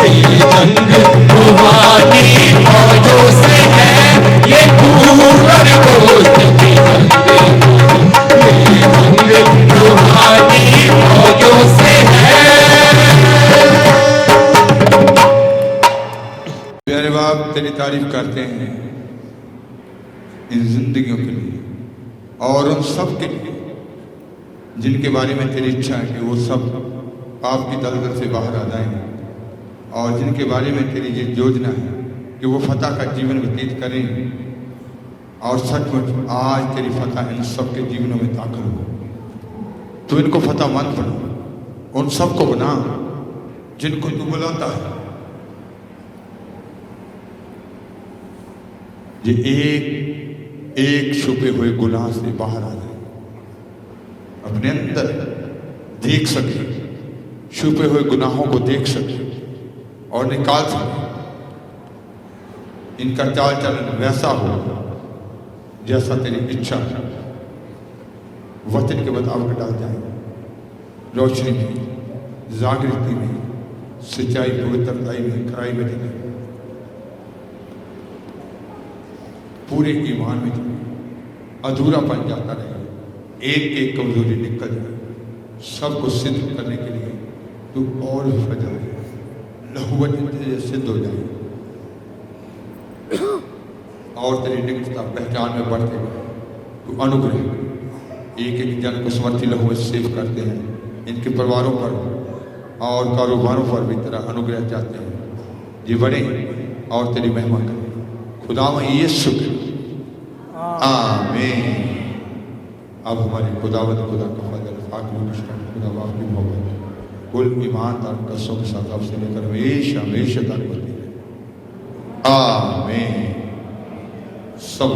ये जंग रूहानी फौजों से है, ये खून और गोश्त की जंग नहीं। ये जंग रूहानी फौजों से है। प्यारे बाप, तेरी तारीफ करते हैं इन जिंदगियों के लिए और उन सब के लिए जिनके बारे में तेरी इच्छा है कि वो सब पाप की दलदल से बाहर आ जाएं, और जिनके बारे में तेरी ये योजना है कि वो फतह का जीवन व्यतीत करें, और सचमुच आज तेरी फतह इन सब के जीवनों में दाखिल हो। तो इनको फतह मंद बना, उन सब को बना जिनको तू बुलाता है। ये एक एक छुपे हुए गुनाह से बाहर आ जाए, अपने अंदर देख सके, छुपे हुए गुनाहों को देख सके और निकाल सके, इनका चाल चलन वैसा हो जैसा तेरी इच्छा है, वचन के मुताबिक डाल जाए, रोशनी में, जागृति में, सच्चाई, पवित्रताई में, खराई में चले, पूरे ईमान में चले, अधूरापन जाता रहे, एक एक कमजोरी निकल जाए, सबको सिद्ध करने के लिए तू और फजाए, लहूवत सिद्ध हो जाए और तेरी निकटता पहचान में बढ़ते गए। तू अनुग्रह एक एक जन को समर्थी लहू में सेव करते हैं, इनके परिवारों पर और कारोबारों पर भी तेरा अनुग्रह चाहते हैं, ये बढ़े और तेरी महिमा करें। खुदा यीशु के आमीन। अब हमारे खुदावंद खुदा का फजल खुदा बाप की मोहब्बत कुल ईमानदार कसों के साथ आपसे लेकर हमेशा हमेशा तक होती है। आमीन। सब